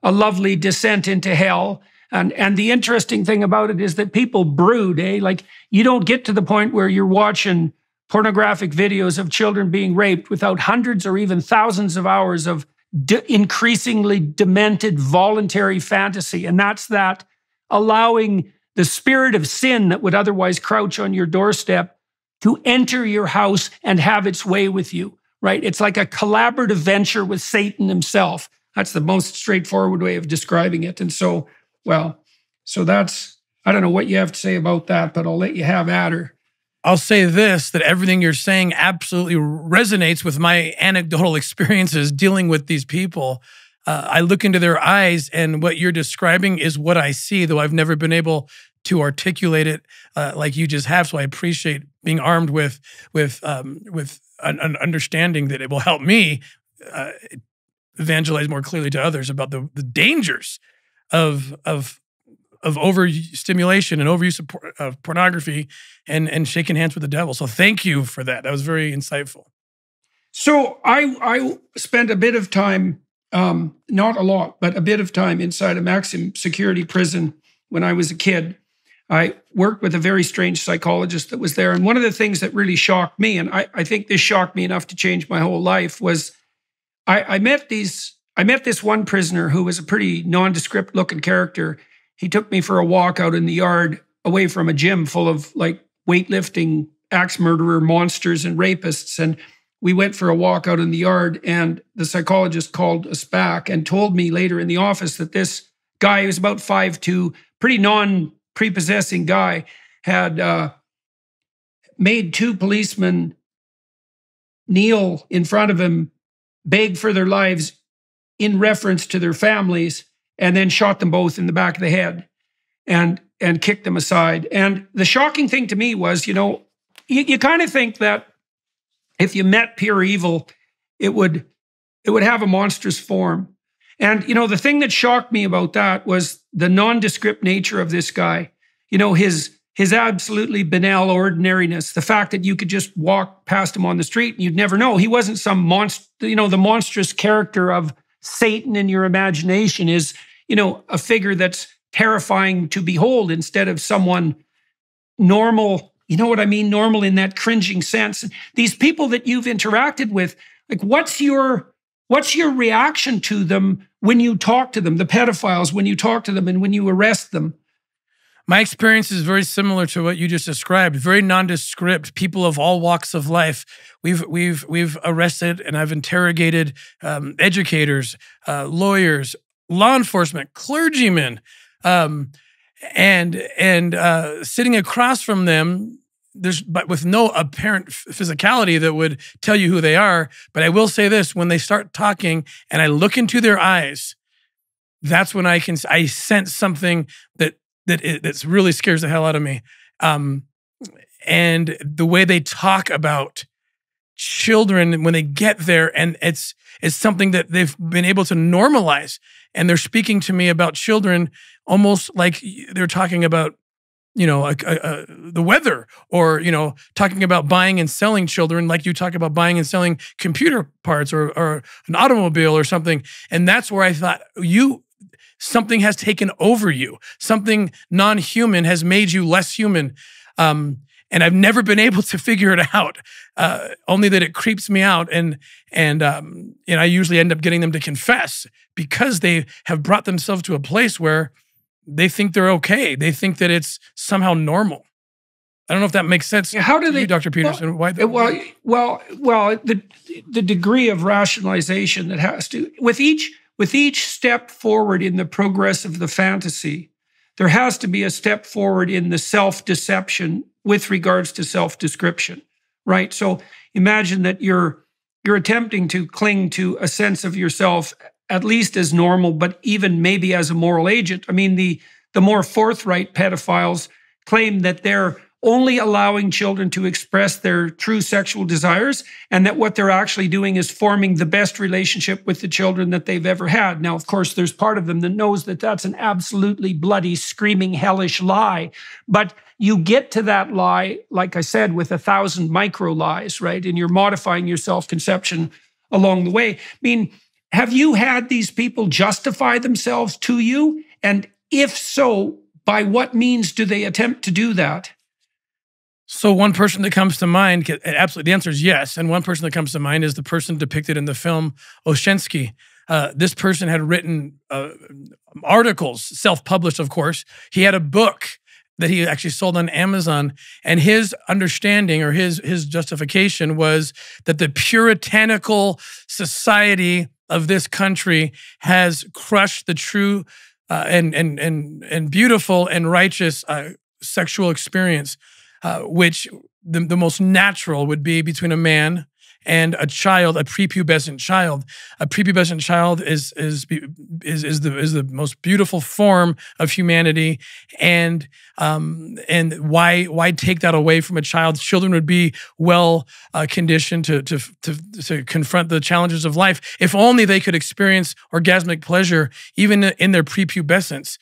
a lovely descent into hell. And the interesting thing about it is that people brood, Like you don't get to the point where you're watching pornographic videos of children being raped without hundreds or even thousands of hours of increasingly demented voluntary fantasy. And that's that allowing the spirit of sin that would otherwise crouch on your doorstep to enter your house and have its way with you, right? It's like a collaborative venture with Satan himself. That's the most straightforward way of describing it. And so, well, so that's, I don't know what you have to say about that, but I'll let you have at her. I'll say this, that everything you're saying absolutely resonates with my anecdotal experiences dealing with these people. I look into their eyes, and what you're describing is what I see, though I've never been able to articulate it like you just have. So I appreciate being armed with an understanding that it will help me evangelize more clearly to others about the dangers of overstimulation and overuse of pornography and shaking hands with the devil. So thank you for that. That was very insightful. So I spent a bit of time, not a lot, but a bit of time inside a maximum security prison when I was a kid. I worked with a very strange psychologist that was there. And one of the things that really shocked me, and I think this shocked me enough to change my whole life, was I met this one prisoner who was a pretty nondescript looking character. He took me for a walk out in the yard away from a gym full of like weightlifting, axe murderer, monsters, and rapists. And we went for a walk out in the yard, and the psychologist called us back and told me later in the office that this guy, who was about 5'2", pretty non-prepossessing guy, had made two policemen kneel in front of him, beg for their lives in reference to their families, and then shot them both in the back of the head and kicked them aside. And the shocking thing to me was, you know, you kind of think that if you met pure evil, it would have a monstrous form. And, you know, the thing that shocked me about that was the nondescript nature of this guy. You know, his absolutely banal ordinariness, the fact that you could just walk past him on the street and you'd never know. He wasn't some monster, you know, the monstrous character of Satan in your imagination is, you know, a figure that's terrifying to behold instead of someone normal. You know what I mean? Normal in that cringing sense. These people that you've interacted with, like, what's your reaction to them when you talk to them, the pedophiles, when you talk to them and when you arrest them? My experience is very similar to what you just described. Very nondescript, people of all walks of life. We've arrested and I've interrogated educators, lawyers, law enforcement, clergymen, and sitting across from them, but with no apparent physicality that would tell you who they are. But I will say this: when they start talking and I look into their eyes, that's when I sense something that really scares the hell out of me. And the way they talk about children when they get there, and it's something that they've been able to normalize. And they're speaking to me about children almost like they're talking about, you know, the weather, or, you know, talking about buying and selling children like you talk about buying and selling computer parts or an automobile or something. And that's where I thought, something has taken over you. Something non-human has made you less human. And I've never been able to figure it out, only that it creeps me out. And I usually end up getting them to confess because they have brought themselves to a place where they think they're okay. They think that it's somehow normal. I don't know if that makes sense. How do they, Dr. Peterson? Why? The degree of rationalization that has to, with each step forward in the progress of the fantasy, there has to be a step forward in the self-deception with regards to self-description, right? So imagine that you're attempting to cling to a sense of yourself at least as normal, but even maybe as a moral agent. I mean, the more forthright pedophiles claim that they're only allowing children to express their true sexual desires, and that what they're actually doing is forming the best relationship with the children that they've ever had. Now, of course, there's part of them that knows that that's an absolutely bloody, screaming, hellish lie. But you get to that lie, like I said, with 1,000 micro lies, right? And you're modifying your self-conception along the way. I mean, have you had these people justify themselves to you? And if so, by what means do they attempt to do that? So one person that comes to mind, absolutely, the answer is yes. And one person that comes to mind is the person depicted in the film Erscheinens, This person had written articles, self-published, of course. He had a book that he actually sold on Amazon, and his understanding or his justification was that the puritanical society of this country has crushed the true and beautiful and righteous sexual experience, which the most natural would be between a man and a child, a prepubescent child. A prepubescent child is the most beautiful form of humanity, and why take that away from a child? Children would be well conditioned to confront the challenges of life if only they could experience orgasmic pleasure even in their prepubescence.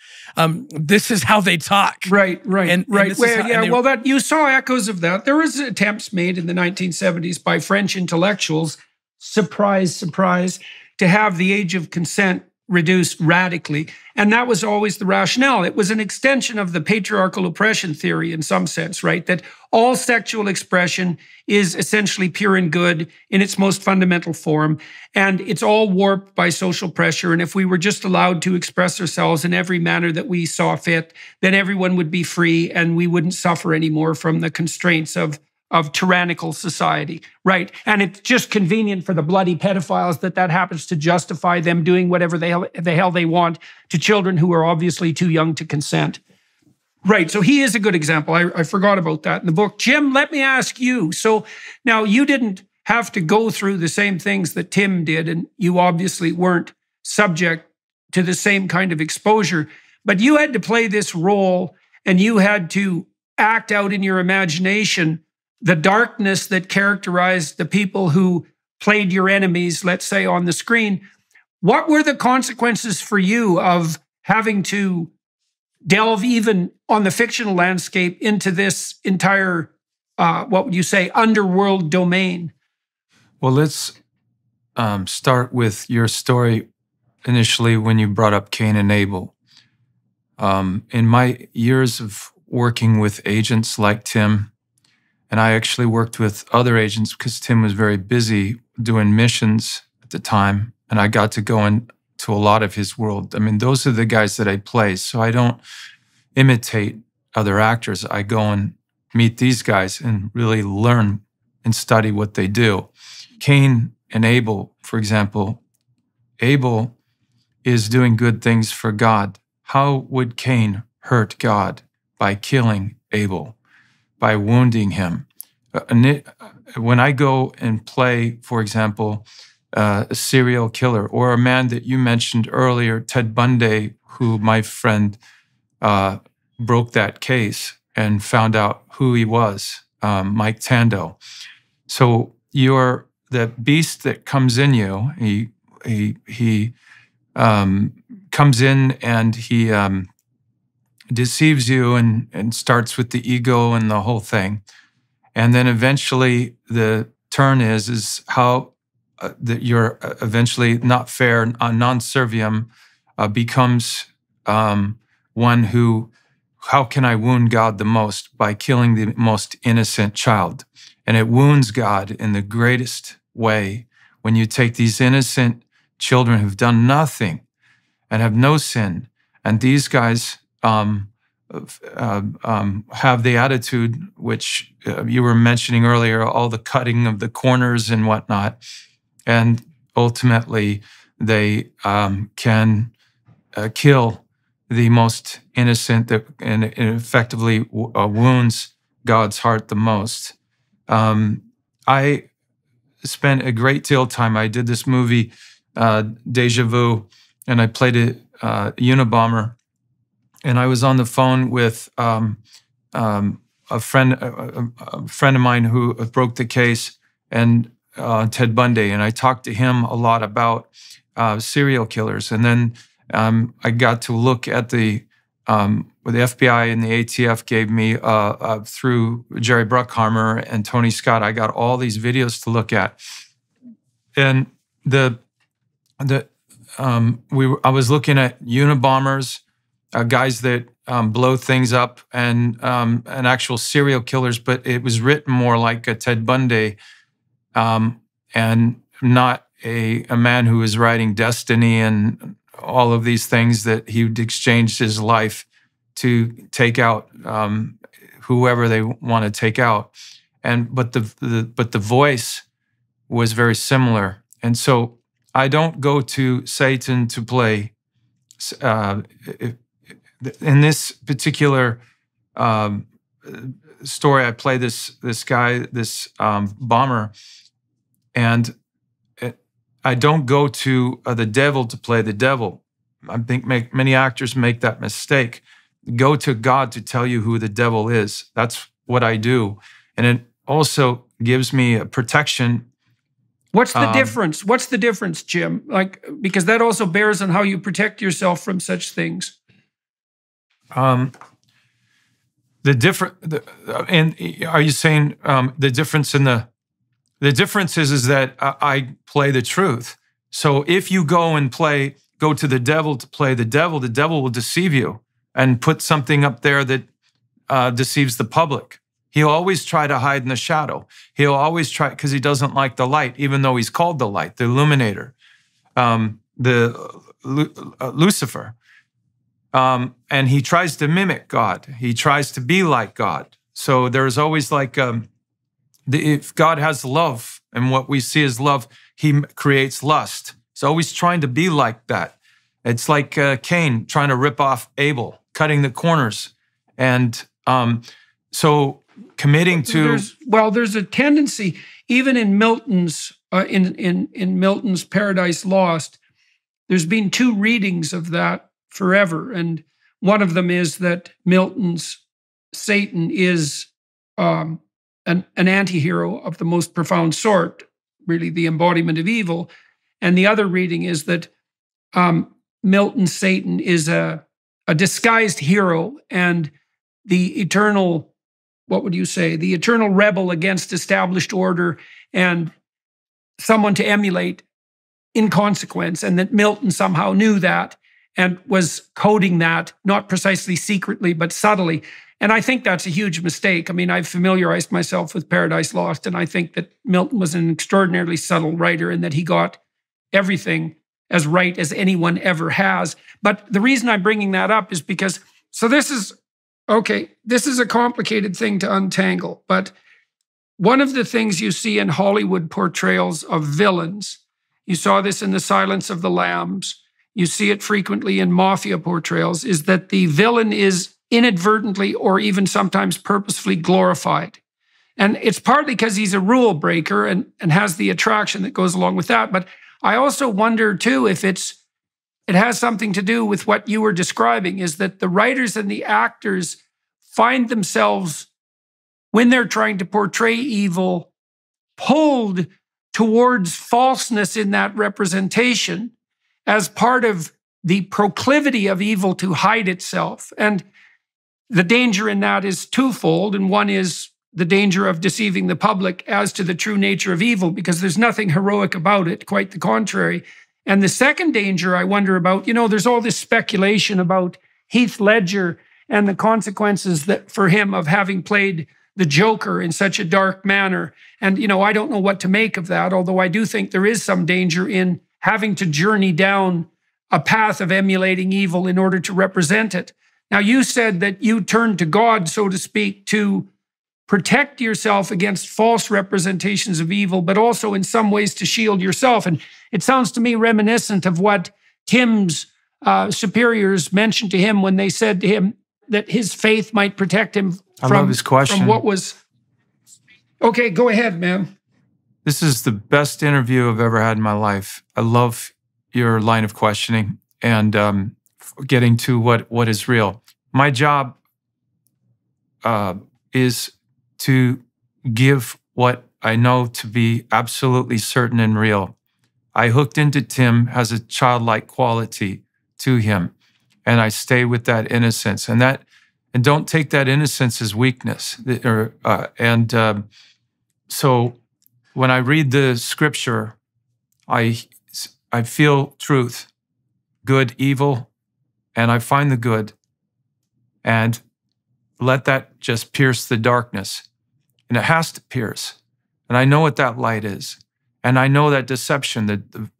This is how they talk. Right. Right. Well, that you saw echoes of that. There was attempts made in the 1970s by French intellectuals, surprise, surprise, to have the age of consent reduced radically. And that was always the rationale. It was an extension of the patriarchal oppression theory in some sense, right? That all sexual expression is essentially pure and good in its most fundamental form. And it's all warped by social pressure. And if we were just allowed to express ourselves in every manner that we saw fit, then everyone would be free and we wouldn't suffer anymore from the constraints of tyrannical society, right? And it's just convenient for the bloody pedophiles that happens to justify them doing whatever the hell they want to children who are obviously too young to consent. Right, so he is a good example. I forgot about that in the book. Jim, let me ask you. So now you didn't have to go through the same things that Tim did, and you obviously weren't subject to the same kind of exposure, but you had to play this role and you had to act out in your imagination the darkness that characterized the people who played your enemies, let's say, on the screen. What were the consequences for you of having to delve even on the fictional landscape into this entire, what would you say, underworld domain? Well, let's start with your story initially when you brought up Cain and Abel. In my years of working with agents like Tim, and I actually worked with other agents because Tim was very busy doing missions at the time, and I got to go into a lot of his world. I mean, those are the guys that I play, so I don't imitate other actors. I go and meet these guys and really learn and study what they do. Cain and Abel, for example, Abel is doing good things for God. How would Cain hurt God? By killing Abel, by wounding him. When I go and play, for example, a serial killer or a man that you mentioned earlier, Ted Bundy, who my friend broke that case and found out who he was, Mike Tando. So you're the beast that comes in you. He comes in and he deceives you and starts with the ego and the whole thing. And then eventually the turn is how that you're eventually not fair, non serviam, becomes one who, how can I wound God the most? By killing the most innocent child. And it wounds God in the greatest way when you take these innocent children who've done nothing and have no sin, and these guys have the attitude which you were mentioning earlier, all the cutting of the corners and whatnot, and ultimately they can kill the most innocent and effectively wounds God's heart the most. I spent a great deal of time. I did this movie, Deja Vu, and I played a Unabomber. And I was on the phone with a friend of mine who broke the case, and Ted Bundy, and I talked to him a lot about serial killers. And then I got to look at the FBI and the ATF gave me through Jerry Bruckheimer and Tony Scott. I got all these videos to look at, and I was looking at Unabombers, guys that blow things up, and actual serial killers, but it was written more like a Ted Bundy, and not a man who was writing destiny and all of these things, that he would exchange his life to take out whoever they want to take out. But the voice was very similar. And so I don't go to Satan to play. In this particular story, I play this guy, this bomber, and I don't go to the devil to play the devil. I think many actors make that mistake. Go to God to tell you who the devil is. That's what I do. And it also gives me a protection. What's the difference? What's the difference, Jim? Like, because that also bears on how you protect yourself from such things. And are you saying the difference in the difference is that I play the truth. So if you go to the devil to play the devil will deceive you and put something up there that deceives the public. He'll always try to hide in the shadow. He'll always try, because he doesn't like the light, even though he's called the light, the illuminator, Lucifer. And he tries to mimic God. He tries to be like God. So there's always like, if God has love and what we see as love, he creates lust. He's always trying to be like that. It's like Cain trying to rip off Abel, cutting the corners. And so committing to... There's a tendency, even in Milton's, in Milton's Paradise Lost, there's been two readings of that forever. And one of them is that Milton's Satan is an anti-hero of the most profound sort, really the embodiment of evil. And the other reading is that Milton's Satan is a disguised hero and the eternal, what would you say, the eternal rebel against established order and someone to emulate in consequence, and that Milton somehow knew that and was coding that, not precisely secretly, but subtly. And I think that's a huge mistake. I mean, I've familiarized myself with Paradise Lost, and I think that Milton was an extraordinarily subtle writer and that he got everything as right as anyone ever has. But the reason I'm bringing that up is because, so this is a complicated thing to untangle, but one of the things you see in Hollywood portrayals of villains, you saw this in The Silence of the Lambs, you see it frequently in mafia portrayals, is that the villain is inadvertently or even sometimes purposefully glorified. And it's partly because he's a rule breaker and has the attraction that goes along with that. But I also wonder too if it has something to do with what you were describing, is that the writers and the actors find themselves, when they're trying to portray evil, pulled towards falseness in that representation as part of the proclivity of evil to hide itself. And the danger in that is twofold. And one is the danger of deceiving the public as to the true nature of evil, because there's nothing heroic about it, quite the contrary. And the second danger I wonder about, there's all this speculation about Heath Ledger and the consequences that for him of having played the Joker in such a dark manner. And, I don't know what to make of that, although I do think there is some danger in having to journey down a path of emulating evil in order to represent it. Now, you said that you turned to God, so to speak, to protect yourself against false representations of evil, but also in some ways to shield yourself. And it sounds to me reminiscent of what Tim's superiors mentioned to him when they said to him that his faith might protect him I love his question. From what was... Okay, go ahead, man. This is the best interview I've ever had in my life. I love your line of questioning and getting to what is real. My job is to give what I know to be absolutely certain and real. I hooked into Tim, has a childlike quality to him, and I stay with that innocence. And don't take that innocence as weakness. So when I read the scripture, I feel truth, good, evil, and I find the good, and let that just pierce the darkness. And it has to pierce. And I know what that light is. And I know that deception,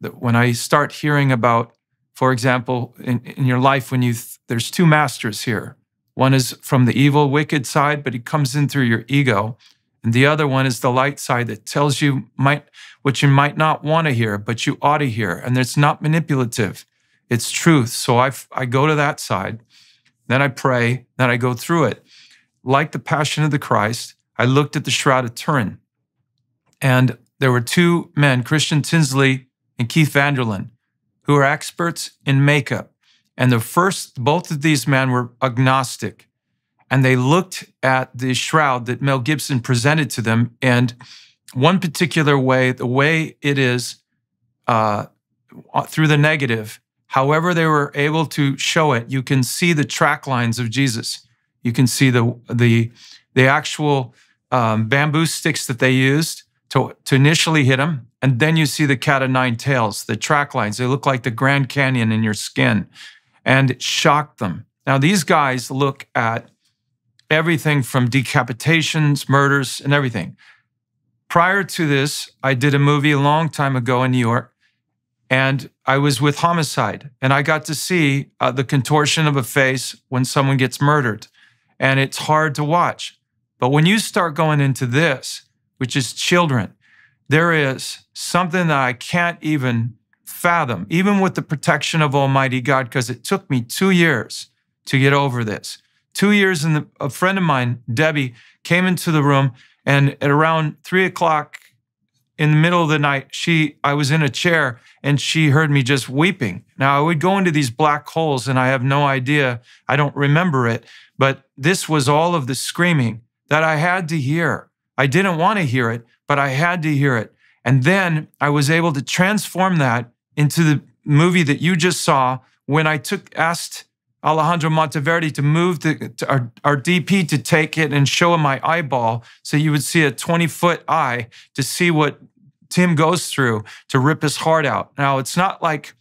that when I start hearing about, for example, in your life, when there's two masters here. One is from the evil, wicked side, but he comes in through your ego. And the other one is the light side that tells you what you might not want to hear, but you ought to hear. And it's not manipulative. It's truth. So I go to that side, then I pray, then I go through it. Like the Passion of the Christ, I looked at the Shroud of Turin. And there were two men, Christian Tinsley and Keith Vanderlyn, who are experts in makeup. And both of these men were agnostic. And they looked at the shroud that Mel Gibson presented to them. And one particular way, the way it is through the negative, however they were able to show it, you can see the track lines of Jesus. You can see the actual bamboo sticks that they used to initially hit him. And then you see the cat of nine tails, the track lines. They look like the Grand Canyon in your skin. And it shocked them. Now, these guys look at everything from decapitations, murders, and everything. Prior to this, I did a movie a long time ago in New York, and I was with homicide, and I got to see the contortion of a face when someone gets murdered, and it's hard to watch. But when you start going into this, which is children, there is something that I can't even fathom, even with the protection of Almighty God, because it took me 2 years to get over this. 2 years, and a friend of mine, Debbie, came into the room, and at around 3 o'clock in the middle of the night, I was in a chair, and she heard me just weeping. Now, I would go into these black holes, and I have no idea, I don't remember it, but this was all of the screaming that I had to hear. I didn't want to hear it, but I had to hear it. And then I was able to transform that into the movie that you just saw when I asked Alejandro Monteverde to move our DP to take it and show him my eyeball so you would see a 20-foot eye to see what Tim goes through to rip his heart out. Now, it's not like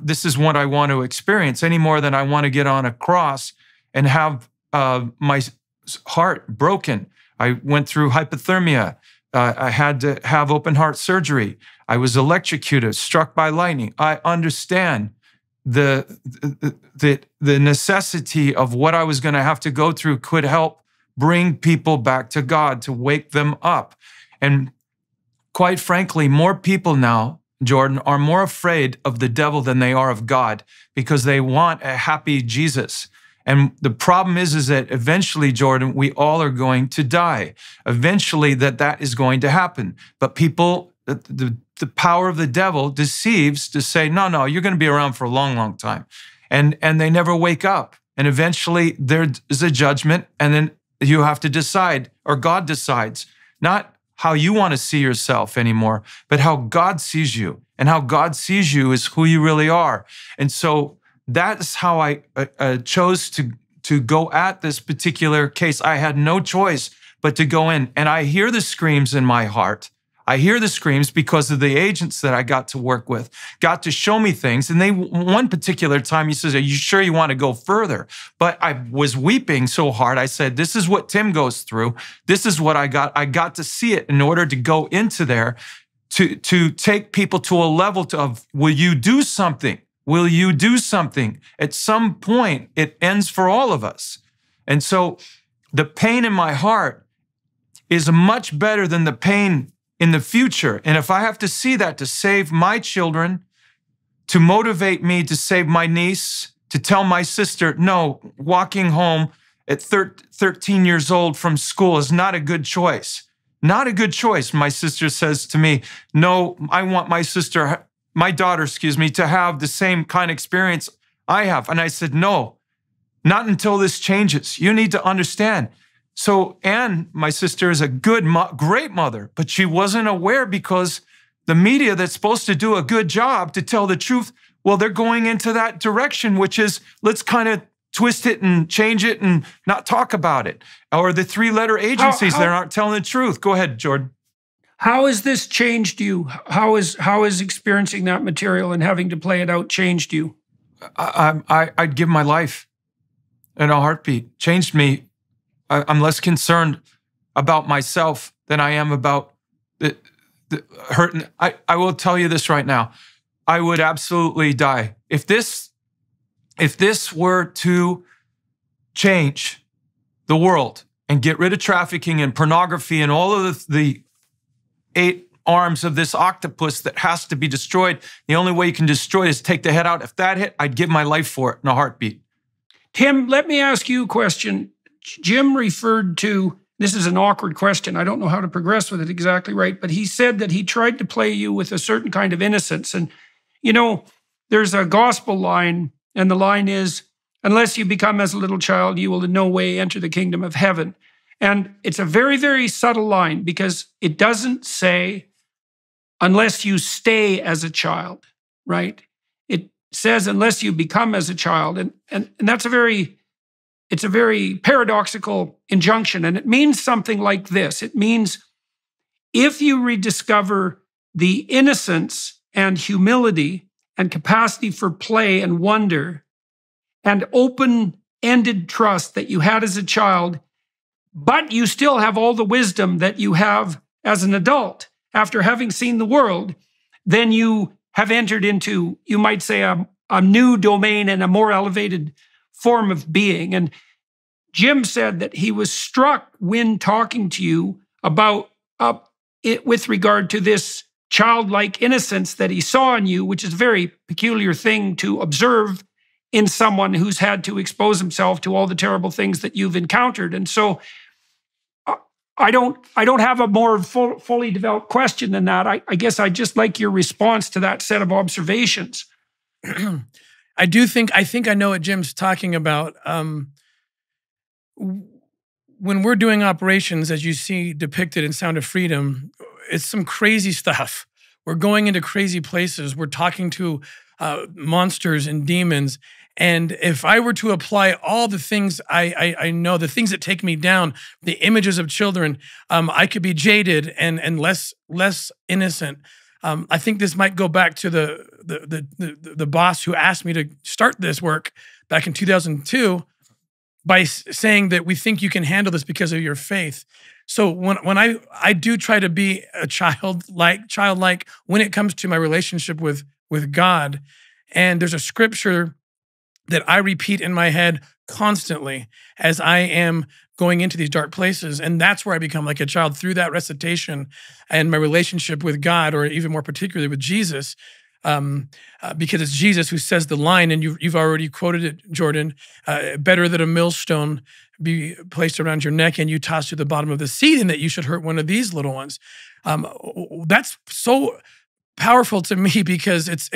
this is what I want to experience any more than I want to get on a cross and have my heart broken. I went through hypothermia. I had to have open heart surgery. I was electrocuted, struck by lightning. I understand the necessity of what I was going to have to go through could help bring people back to God, to wake them up. And quite frankly, more people now, Jordan, are more afraid of the devil than they are of God because they want a happy Jesus. And the problem is that eventually, Jordan, we all are going to die. Eventually that is going to happen. But people, the power of the devil deceives to say, no, you're going to be around for a long, long time. And they never wake up. And eventually there is a judgment, and then you have to decide, or God decides, not how you want to see yourself anymore, but how God sees you. And how God sees you is who you really are. And so that's how I chose to go at this particular case. I had no choice but to go in. And I hear the screams in my heart. I hear the screams because of the agents that I got to work with, got to show me things. And one particular time, he says, "Are you sure you want to go further?" But I was weeping so hard. I said, this is what Tim goes through. This is what I got. I got to see it in order to go into there, to take people to a level of, will you do something? Will you do something? At some point, it ends for all of us. And so the pain in my heart is much better than the pain in the future. And if I have to see that to save my children, to motivate me to save my niece, to tell my sister, no, walking home at 13 years old from school is not a good choice. Not a good choice. My sister says to me, no, I want my daughter, to have the same kind of experience I have. And I said, no, not until this changes. You need to understand. So Anne, my sister, is a great mother, but she wasn't aware because the media that's supposed to do a good job to tell the truth, well, they're going into that direction, which is, let's kind of twist it and change it and not talk about it. Or the three-letter agencies that aren't telling the truth. Go ahead, Jordan. How has this changed you? How is experiencing that material and having to play it out changed you? I'd give my life in a heartbeat. Changed me. I'm less concerned about myself than I am about hurting. I will tell you this right now. I would absolutely die. If this were to change the world and get rid of trafficking and pornography and all of the 8 arms of this octopus that has to be destroyed, the only way you can destroy it is take the head out. If that hit, I'd give my life for it in a heartbeat. Tim, let me ask you a question. Jim referred to, this is an awkward question, I don't know how to progress with it exactly right, but he said that he tried to play you with a certain kind of innocence. And, you know, there's a gospel line, and the line is, unless you become as a little child, you will in no way enter the kingdom of heaven. And it's a very, very subtle line, because it doesn't say, unless you stay as a child, right? It says, unless you become as a child. And that's it's a very paradoxical injunction. And it means something like this. It means, if you rediscover the innocence and humility and capacity for play and wonder and open-ended trust that you had as a child, but you still have all the wisdom that you have as an adult after having seen the world, then you have entered into, you might say, a new domain and a more elevated form of being. And Jim said that he was struck when talking to you about it with regard to this childlike innocence that he saw in you, which is a very peculiar thing to observe in someone who's had to expose himself to all the terrible things that you've encountered. And so I don't have a more fully developed question than that. I guess I just like your response to that set of observations. I think I know what Jim's talking about. When we're doing operations, as you see depicted in Sound of Freedom, it's some crazy stuff. We're going into crazy places. We're talking to monsters and demons. And if I were to apply all the things I know, the things that take me down, the images of children, I could be jaded and less innocent. I think this might go back to the boss who asked me to start this work back in 2002 by saying that we think you can handle this because of your faith. So when I do try to be a childlike when it comes to my relationship with God, and there's a scripture that I repeat in my head constantly as I am going into these dark places. And that's where I become like a child, through that recitation and my relationship with God, or even more particularly with Jesus, because it's Jesus who says the line, and you've already quoted it, Jordan, better that a millstone be placed around your neck and you tossed to the bottom of the sea than that you should hurt one of these little ones. That's so powerful to me, because it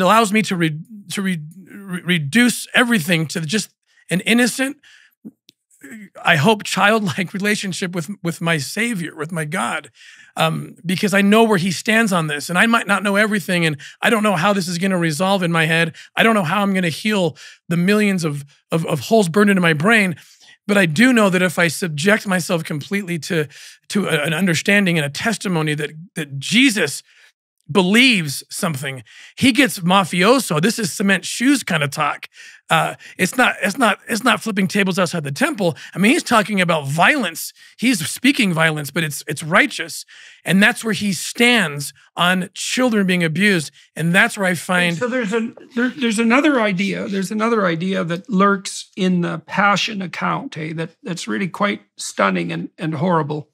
allows me to reduce everything to just an innocent, I hope, childlike relationship with my Savior, with my God, because I know where He stands on this, and I might not know everything, and I don't know how this is going to resolve in my head. I don't know how I'm going to heal the millions of holes burned into my brain. But I do know that if I subject myself completely to an understanding and a testimony that Jesus believes something, He gets mafioso. This is cement shoes kind of talk. It's not flipping tables outside the temple. I mean, He's talking about violence. He's speaking violence, but it's righteous, and that's where He stands on children being abused, and that's where I find. So there's another idea. There's another idea that lurks in the Passion account, that's really quite stunning and horrible.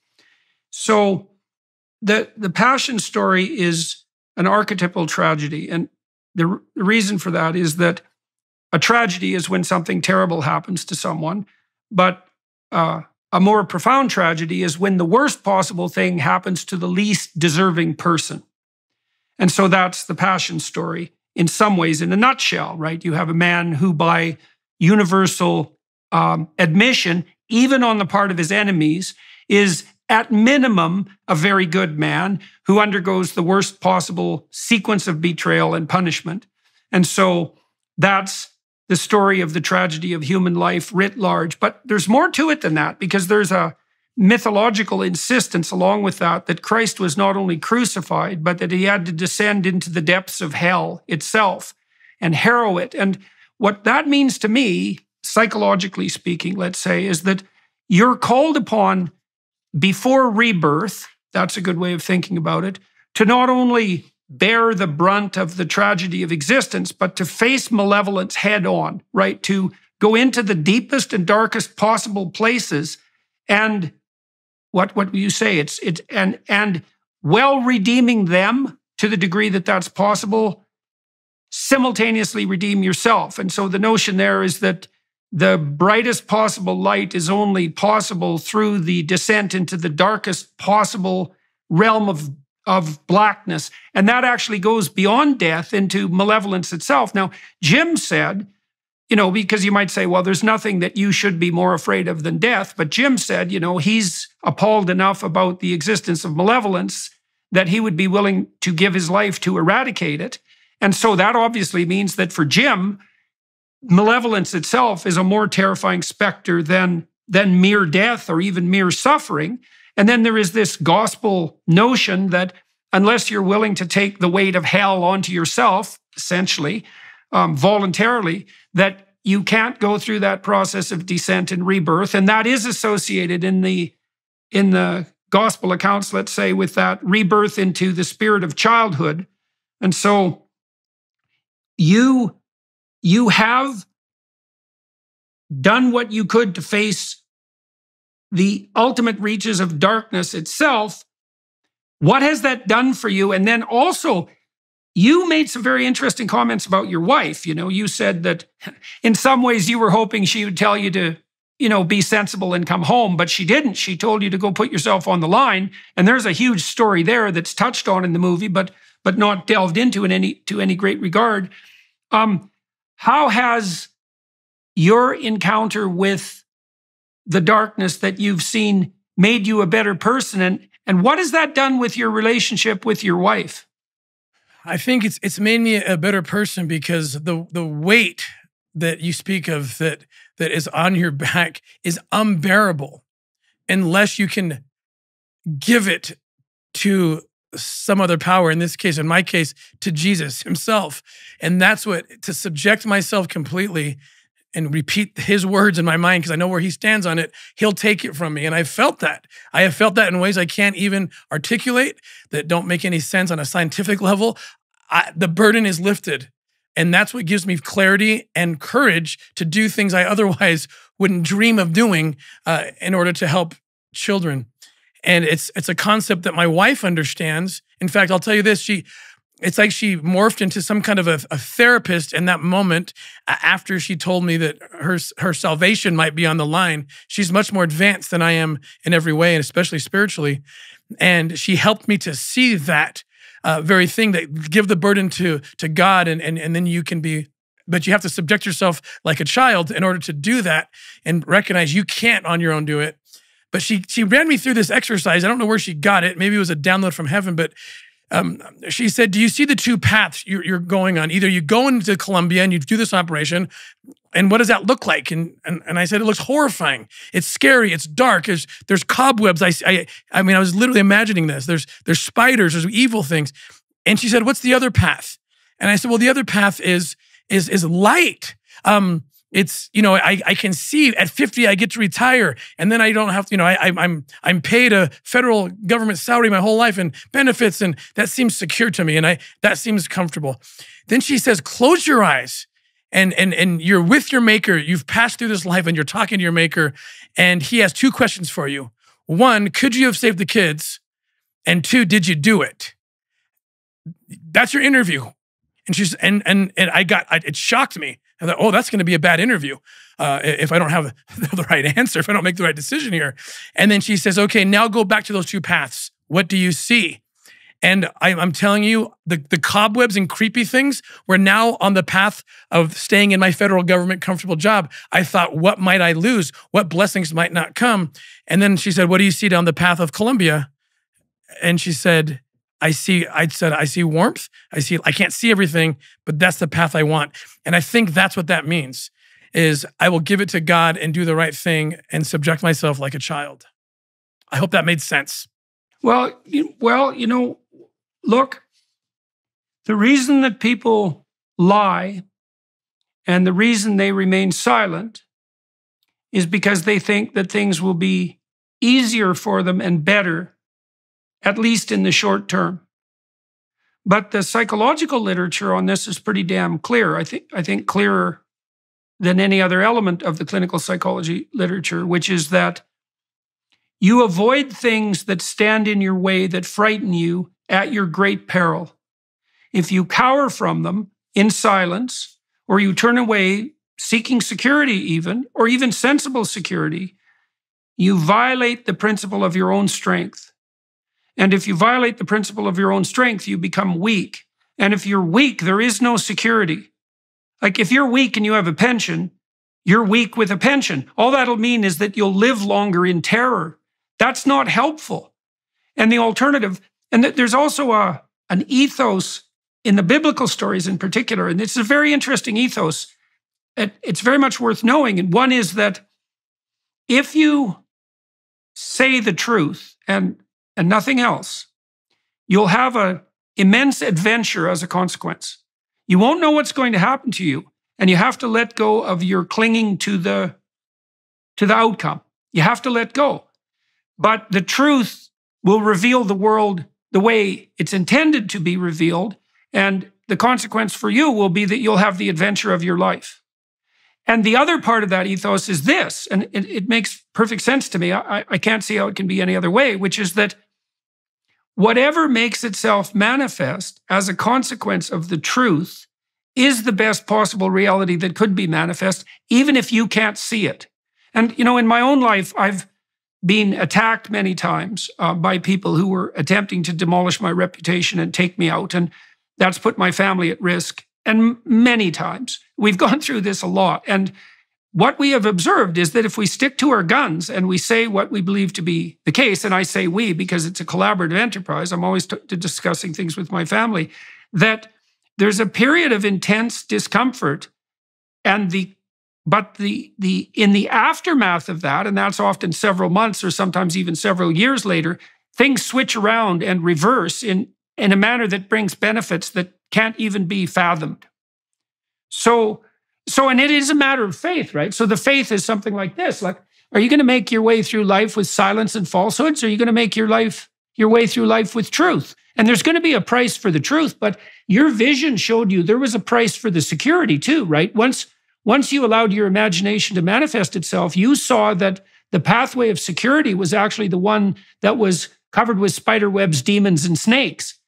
So the Passion story is an archetypal tragedy, and the reason for that is that a tragedy is when something terrible happens to someone, but a more profound tragedy is when the worst possible thing happens to the least deserving person. And so that's the Passion story in some ways, in a nutshell, right? You have a man who, by universal admission, even on the part of his enemies, is at minimum a very good man who undergoes the worst possible sequence of betrayal and punishment. And so that's the story of the tragedy of human life writ large. But there's more to it than that, because there's a mythological insistence along with that Christ was not only crucified, but that He had to descend into the depths of hell itself and harrow it. And what that means to me, psychologically speaking, let's say, is that you're called upon before rebirth, That's a good way of thinking about it. To not only bear the brunt of the tragedy of existence, but to face malevolence head on, right? To go into the deepest and darkest possible places, and what will you say? And while redeeming them to the degree that that's possible, simultaneously redeem yourself. And so the notion there is that the brightest possible light is only possible through the descent into the darkest possible realm of blackness. And that actually goes beyond death into malevolence itself. Now, Jim said, because you might say, well, there's nothing that you should be more afraid of than death. But Jim said, he's appalled enough about the existence of malevolence that he would be willing to give his life to eradicate it. And so that obviously means that for Jim, malevolence itself is a more terrifying specter than mere death or even mere suffering. And then there is this gospel notion that unless you're willing to take the weight of hell onto yourself, essentially, voluntarily, that you can't go through that process of descent and rebirth. And that is associated in the gospel accounts, let's say, with that rebirth into the spirit of childhood. And so you have done what you could to face the ultimate reaches of darkness itself. What has that done for you? And then also, you made some very interesting comments about your wife. You said that in some ways you were hoping she would tell you to, be sensible and come home, but she didn't. She told you to go put yourself on the line. And there's a huge story there that's touched on in the movie, but not delved into to any great regard. How has your encounter with the darkness that you've seen made you a better person? And what has that done with your relationship with your wife? I think it's made me a better person because the weight that you speak of that is on your back is unbearable unless you can give it to some other power, in my case, to Jesus himself. And that's to subject myself completely and repeat his words in my mind, because I know where he stands on it, he'll take it from me. And I've felt that. I have felt that in ways I can't even articulate, that don't make any sense on a scientific level. The burden is lifted. And that's what gives me clarity and courage to do things I otherwise wouldn't dream of doing in order to help children. And it's a concept that my wife understands. In fact, I'll tell you this, it's like she morphed into some kind of a therapist in that moment after she told me that her salvation might be on the line. She's much more advanced than I am in every way, and especially spiritually. And she helped me to see that very thing, that give the burden to God, and then you can be, but you have to subject yourself like a child in order to do that and recognize you can't on your own do it. But she ran me through this exercise. I don't know where she got it. Maybe it was a download from heaven, but she said, do you see the two paths you're going on? Either you go into Colombia and you do this operation, and what does that look like? And I said, it looks horrifying. It's scary. It's dark. There's cobwebs. I was literally imagining this. There's spiders. There's evil things. And she said, what's the other path? And I said, well, the other path is light. It's, I can see at 50, I get to retire, and then I don't have to, I'm paid a federal government salary my whole life and benefits, and that seems secure to me, and that seems comfortable. Then she says, close your eyes, and you're with your maker. You've passed through this life and you're talking to your maker, and he has two questions for you. One, could you have saved the kids? And two, did you do it? That's your interview. And she's, and it shocked me. I thought, oh, that's going to be a bad interview if I don't have the right answer, if I don't make the right decision here. And then she says, okay, now go back to those two paths. What do you see? And I'm telling you, the cobwebs and creepy things were now on the path of staying in my federal government comfortable job. I thought, what might I lose? What blessings might not come? And then she said, what do you see down the path of Colombia? And she said, I see warmth. I can't see everything, but that's the path I want. And I think that's what that means, is I will give it to God and do the right thing and subject myself like a child. I hope that made sense. Well, look, the reason that people lie and the reason they remain silent is because they think that things will be easier for them and better at least in the short term. But the psychological literature on this is pretty damn clear. I think clearer than any other element of the clinical psychology literature, which is that you avoid things that stand in your way, that frighten you at your great peril. If you cower from them in silence, or you turn away seeking security even, or even sensible security, you violate the principle of your own strength. And if you violate the principle of your own strength, you become weak. And if you're weak, there is no security. Like if you're weak and you have a pension, you're weak with a pension. All that'll mean is that you'll live longer in terror. That's not helpful. And the alternative, and there's also an ethos in the biblical stories in particular, and it's a very interesting ethos. It's very much worth knowing. And one is that if you say the truth and nothing else, you'll have an immense adventure as a consequence. You won't know what's going to happen to you, and you have to let go of your clinging to the outcome. You have to let go. But the truth will reveal the world the way it's intended to be revealed, and the consequence for you will be that you'll have the adventure of your life. And the other part of that ethos is this, and it makes perfect sense to me. I can't see how it can be any other way, which is that whatever makes itself manifest as a consequence of the truth is the best possible reality that could be manifest, even if you can't see it. And, in my own life, I've been attacked many times by people who were attempting to demolish my reputation and take me out. And that's put my family at risk. And many times. We've gone through this a lot. And what we have observed is that if we stick to our guns and we say what we believe to be the case, and I say we because it's a collaborative enterprise, I'm always discussing things with my family, that there's a period of intense discomfort, and in the aftermath of that, and that's often several months or sometimes even several years later, things switch around and reverse in a manner that brings benefits that can't even be fathomed. So, and it is a matter of faith, right? So the faith is something like this: like, are you going to make your way through life with silence and falsehoods, or are you going to make your way through life with truth? And there's going to be a price for the truth, but your vision showed you there was a price for the security too, right? Once you allowed your imagination to manifest itself, you saw that the pathway of security was actually the one that was covered with spider webs, demons, and snakes.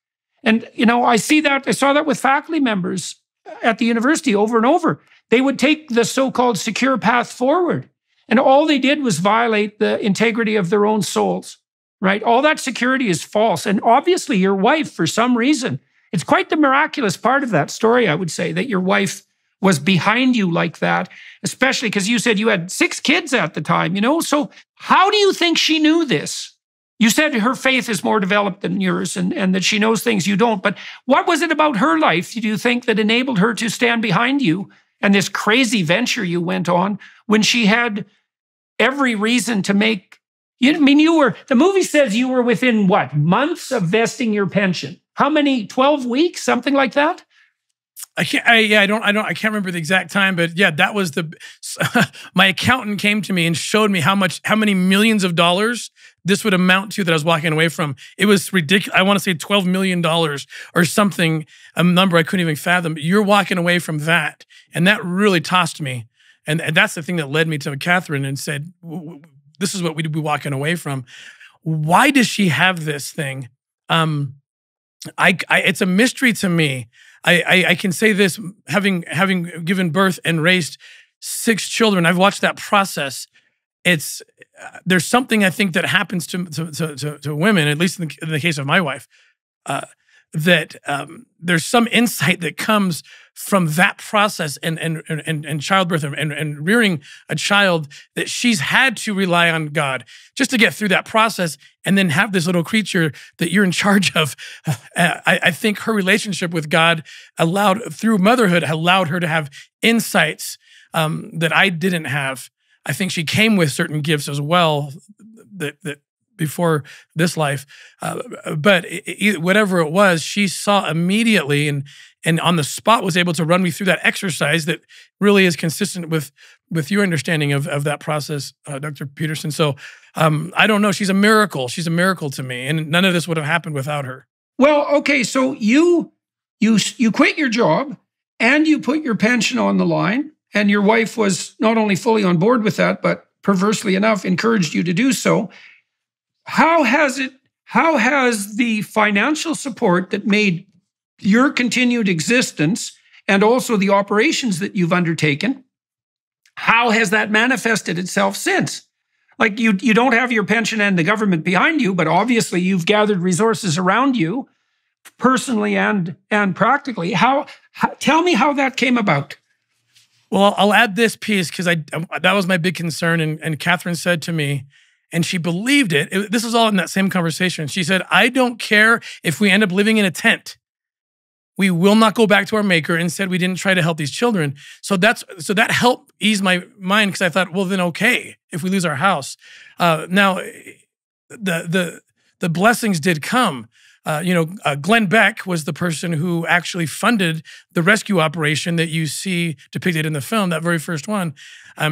And, I saw that with faculty members at the university over and over. They would take the so-called secure path forward, and all they did was violate the integrity of their own souls, right? All that security is false. And obviously your wife, for some reason, it's quite the miraculous part of that story, I would say, that your wife was behind you like that, especially because you said you had 6 kids at the time, So how do you think she knew this? You said her faith is more developed than yours and that she knows things you don't. But what was it about her life, do you think, that enabled her to stand behind you and this crazy venture you went on when she had every reason to make... the movie says you were within what, months of vesting your pension? How many, 12 weeks, something like that? I can't remember the exact time, but yeah, that was my accountant came to me and showed me how many millions of dollars this would amount to that I was walking away from. It was ridiculous. I want to say $12 million or something, a number I couldn't even fathom. You're walking away from that. And that really tossed me. And that's the thing that led me to Catherine and said, this is what we'd be walking away from. Why does she have this thing? It's a mystery to me. I can say this, having given birth and raised 6 children, I've watched that process. There's something I think that happens to women, at least in the case of my wife, that there's some insight that comes from that process and childbirth and rearing a child, that she's had to rely on God just to get through that process and then have this little creature that you're in charge of. I think her relationship with God through motherhood, allowed her to have insights that I didn't have. I think she came with certain gifts as well that before this life. But whatever it was, she saw immediately and on the spot was able to run me through that exercise that really is consistent with your understanding of that process, Dr. Peterson. So I don't know. She's a miracle. She's a miracle to me. And none of this would have happened without her. Well, okay, so you quit your job and you put your pension on the line, and your wife was not only fully on board with that, but perversely enough encouraged you to do so. How has the financial support that made your continued existence and also the operations that you've undertaken, how has that manifested itself since? Like you don't have your pension and the government behind you, but obviously you've gathered resources around you, personally and practically. Tell me how that came about. Well, I'll add this piece because that was my big concern, and Catherine said to me, and she believed it. This was all in that same conversation. She said, "I don't care if we end up living in a tent. We will not go back to our maker." Instead, we didn't try to help these children. So that helped ease my mind because I thought, well, then okay, if we lose our house. Now, the blessings did come. Glenn Beck was the person who actually funded the rescue operation that you see depicted in the film, that very first one.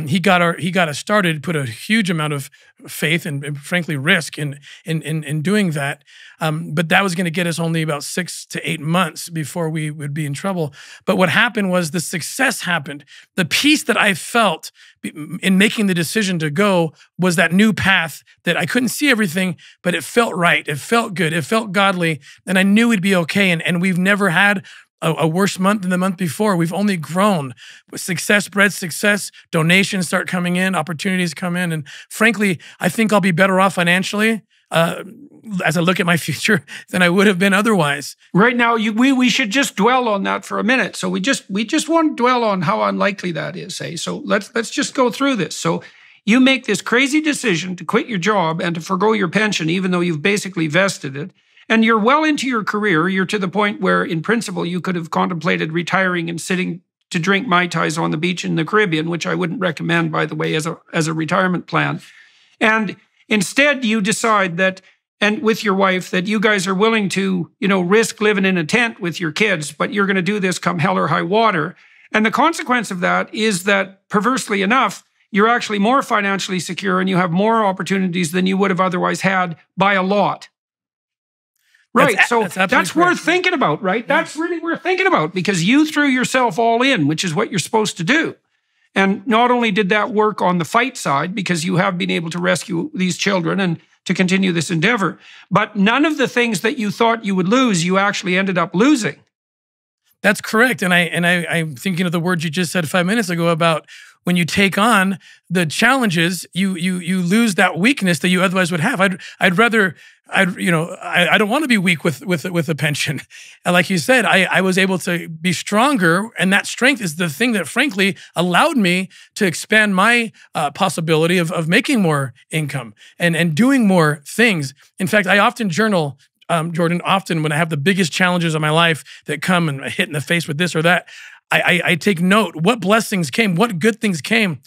He got us started, put a huge amount of faith and frankly risk in doing that. But that was going to get us only about 6 to 8 months before we would be in trouble. But what happened was the success happened. The peace that I felt in making the decision to go was that new path that I couldn't see everything, but it felt right. It felt good. It felt godly. And I knew we'd be okay. And we've never had a worse month than the month before. We've only grown. Success breeds success. Donations start coming in. Opportunities come in. And frankly, I think I'll be better off financially as I look at my future than I would have been otherwise. Right now, we should just dwell on that for a minute. So we just want to dwell on how unlikely that is. So let's just go through this. So you make this crazy decision to quit your job and to forgo your pension, even though you've basically vested it. And you're well into your career. You're to the point where, in principle, you could have contemplated retiring and sitting to drink Mai Tais on the beach in the Caribbean, which I wouldn't recommend, by the way, as a retirement plan. And instead, you decide that, and with your wife, that you guys are willing to, risk living in a tent with your kids, but you're going to do this come hell or high water. And the consequence of that is that, perversely enough, you're actually more financially secure and you have more opportunities than you would have otherwise had by a lot. Right, that's worth thinking about, right? Yeah. That's really worth thinking about because you threw yourself all in, which is what you're supposed to do. And not only did that work on the fight side, because you have been able to rescue these children and to continue this endeavor, but none of the things that you thought you would lose, you actually ended up losing. That's correct. And I'm thinking of the words you just said 5 minutes ago about when you take on the challenges, you lose that weakness that you otherwise would have. I don't want to be weak with a pension. And like you said, I was able to be stronger, and that strength is the thing that frankly allowed me to expand my possibility of making more income and doing more things. In fact, I often journal, Jordan, often when I have the biggest challenges of my life that come and hit in the face with this or that, I take note, what blessings came, what good things came.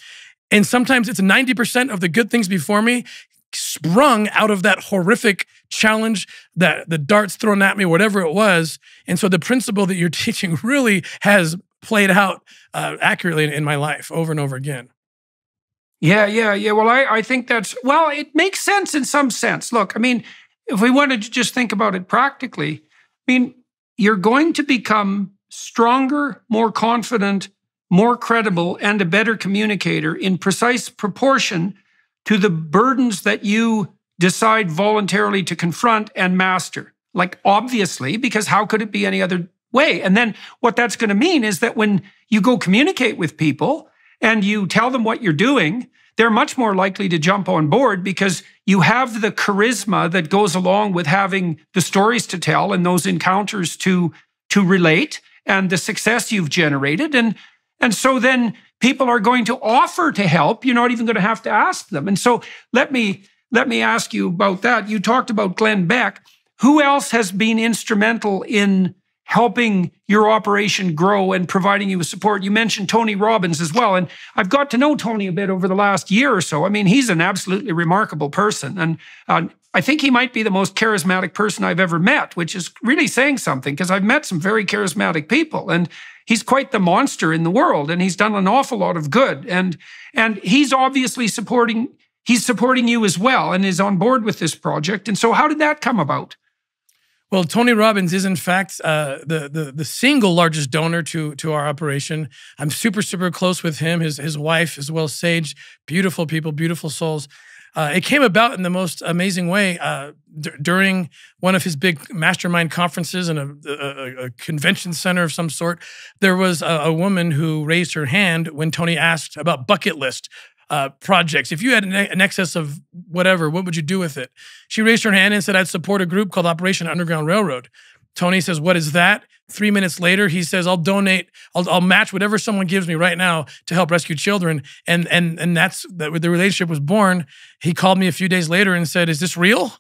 And sometimes it's 90% of the good things before me sprung out of that horrific challenge, that the darts thrown at me, whatever it was. And so the principle that you're teaching really has played out accurately in my life over and over again. Yeah. Well, I think it makes sense in some sense. Look, if we wanted to just think about it practically, you're going to become stronger, more confident, more credible, and a better communicator in precise proportion to the burdens that you decide voluntarily to confront and master. Like, obviously, because how could it be any other way? And then what that's going to mean is that when you go communicate with people and you tell them what you're doing, they're much more likely to jump on board because you have the charisma that goes along with having the stories to tell and those encounters to relate and the success you've generated. And so then people are going to offer to help. You're not even going to have to ask them. And so let me ask you about that. You talked about Glenn Beck. Who else has been instrumental in helping your operation grow and providing you with support. You mentioned Tony Robbins as well. And I've got to know Tony a bit over the last year or so. I mean, he's an absolutely remarkable person. And I think he might be the most charismatic person I've ever met, which is really saying something, because I've met some very charismatic people. And he's quite the monster in the world. And he's done an awful lot of good. And he's obviously supporting you as well and is on board with this project. And so how did that come about? Well, Tony Robbins is in fact the single largest donor to our operation. I'm super, super close with him, his wife as well, Sage. Beautiful people, beautiful souls. It came about in the most amazing way during one of his big mastermind conferences in a convention center of some sort. There was a woman who raised her hand when Tony asked about bucket list projects. If you had an excess of whatever, what would you do with it? She raised her hand and said, I'd support a group called Operation Underground Railroad. Tony says, what is that? 3 minutes later, he says, I'll donate, I'll match whatever someone gives me right now to help rescue children. And that's the relationship was born. He called me a few days later and said, is this real?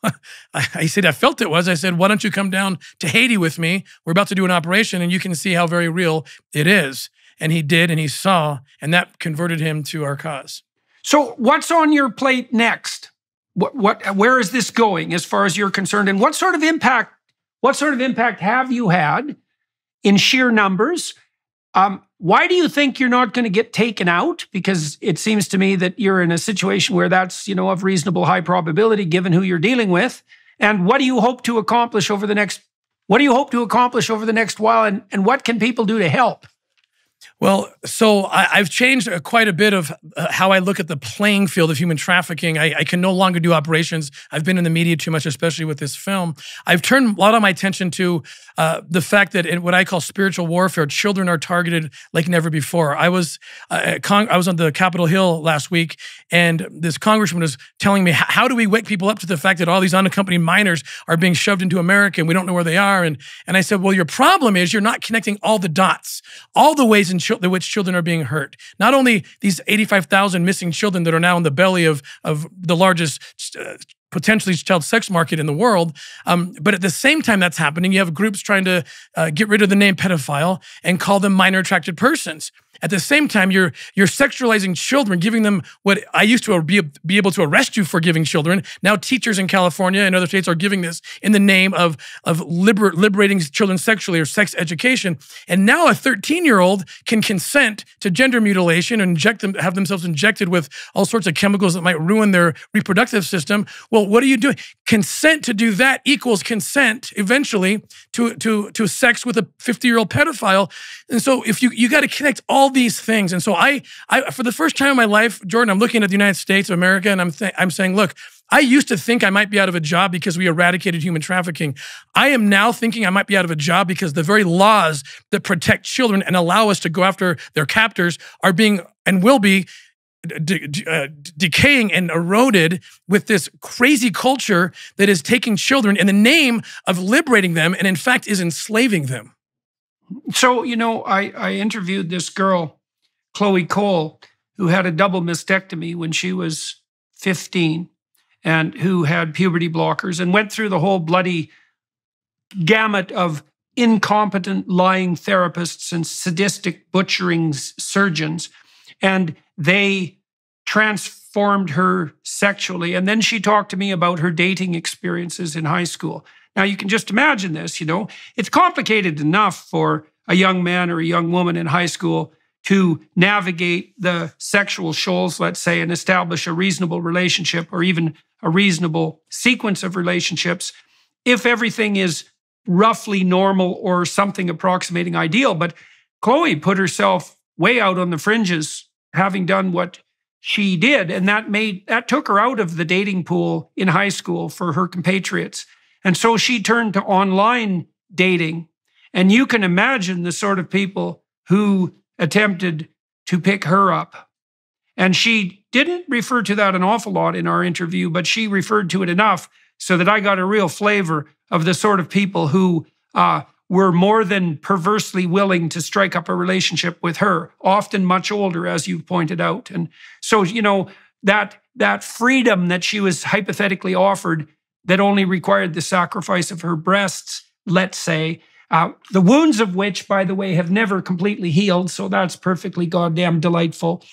I said, I felt it was. I said, why don't you come down to Haiti with me? We're about to do an operation and you can see how very real it is. And he did, and he saw, and that converted him to our cause. So what's on your plate next? Where is this going as far as you're concerned? And what sort of impact have you had in sheer numbers? Why do you think you're not going to get taken out? Because it seems to me that you're in a situation where that's, of reasonable high probability given who you're dealing with. And what do you hope to accomplish over the next while? And what can people do to help? Well, so I've changed quite a bit of how I look at the playing field of human trafficking. I can no longer do operations. I've been in the media too much, especially with this film. I've turned a lot of my attention to the fact that in what I call spiritual warfare, children are targeted like never before. I was on the Capitol Hill last week, and this congressman was telling me, how do we wake people up to the fact that all these unaccompanied minors are being shoved into America and we don't know where they are? And I said, well, your problem is you're not connecting all the dots, all the ways in which children are being hurt. Not only these 85,000 missing children that are now in the belly of the largest potentially child sex market in the world, but at the same time that's happening, you have groups trying to get rid of the name pedophile and call them minor attracted persons. At the same time, you're sexualizing children, giving them what I used to be able to arrest you for giving children. Now teachers in California and other states are giving this in the name of liberating children sexually or sex education. And now a 13-year-old can consent to gender mutilation and have themselves injected with all sorts of chemicals that might ruin their reproductive system. Well, what are you doing? Consent to do that equals consent eventually to sex with a 50-year-old pedophile. And so if you got to connect all these things. And so I for the first time in my life, Jordan, I'm looking at the United States of America and I'm saying, look, I used to think I might be out of a job because we eradicated human trafficking. I am now thinking I might be out of a job because the very laws that protect children and allow us to go after their captors are being and will be decaying and eroded with this crazy culture that is taking children in the name of liberating them and in fact is enslaving them. So, I interviewed this girl, Chloe Cole, who had a double mastectomy when she was 15 and who had puberty blockers and went through the whole bloody gamut of incompetent, lying therapists and sadistic butchering surgeons. And they transformed her sexually. And then she talked to me about her dating experiences in high school. Now, you can just imagine this, It's complicated enough for a young man or a young woman in high school to navigate the sexual shoals, let's say, and establish a reasonable relationship or even a reasonable sequence of relationships if everything is roughly normal or something approximating ideal. But Chloe put herself way out on the fringes, having done what she did, and that took her out of the dating pool in high school for her compatriots. And so she turned to online dating. And you can imagine the sort of people who attempted to pick her up. And she didn't refer to that an awful lot in our interview, but she referred to it enough so that I got a real flavor of the sort of people who were more than perversely willing to strike up a relationship with her, often much older, as you've pointed out. And so, that freedom that she was hypothetically offered that only required the sacrifice of her breasts, let's say, The wounds of which, by the way, have never completely healed. So that's perfectly goddamn delightful.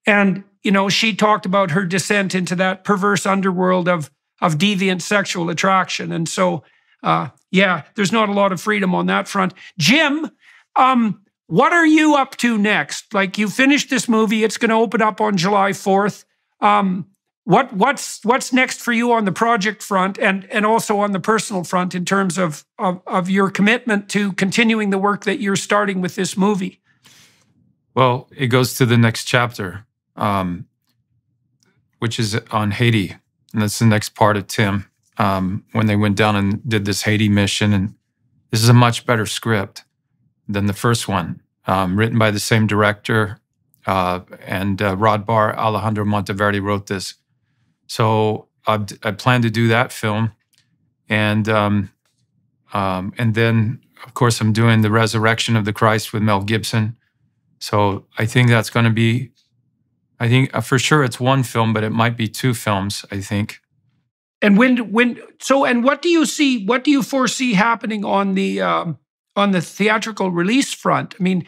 And, you know, she talked about her descent into that perverse underworld of deviant sexual attraction. And so, yeah, there's not a lot of freedom on that front. Jim, what are you up to next? Like, you finished this movie. It's going to open up on July 4th. What's next for you on the project front and also on the personal front in terms of your commitment to continuing the work that you're starting with this movie? Well, it goes to the next chapter, which is on Haiti. And that's the next part of Tim, when they went down and did this Haiti mission. And this is a much better script than the first one, written by the same director. And Rod Barr, Alejandro Monteverdi wrote this. So I plan to do that film. And then, of course, I'm doing The Resurrection of the Christ with Mel Gibson. So I think that's going to be, I think for sure it's one film, but it might be two films, I think. And and what do you foresee happening on the theatrical release front? I mean,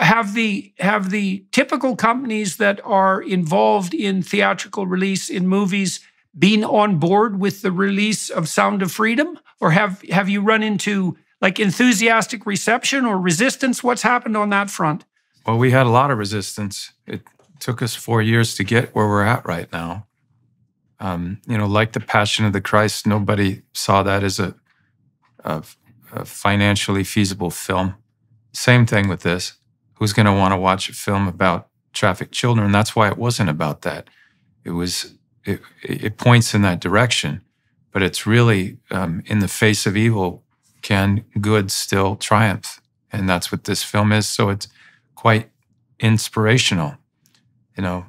have the typical companies that are involved in theatrical release in movies been on board with the release of Sound of Freedom? Or have you run into like enthusiastic reception or resistance? What's happened on that front? Well, we had a lot of resistance. It took us 4 years to get where we're at right now. You know, like The Passion of the Christ, nobody saw that as a financially feasible film. Same thing with this. Who's going to want to watch a film about trafficked children? That's why it wasn't about that. It points in that direction, but it's really in the face of evil, can good still triumph? And that's what this film is. So it's quite inspirational, you know.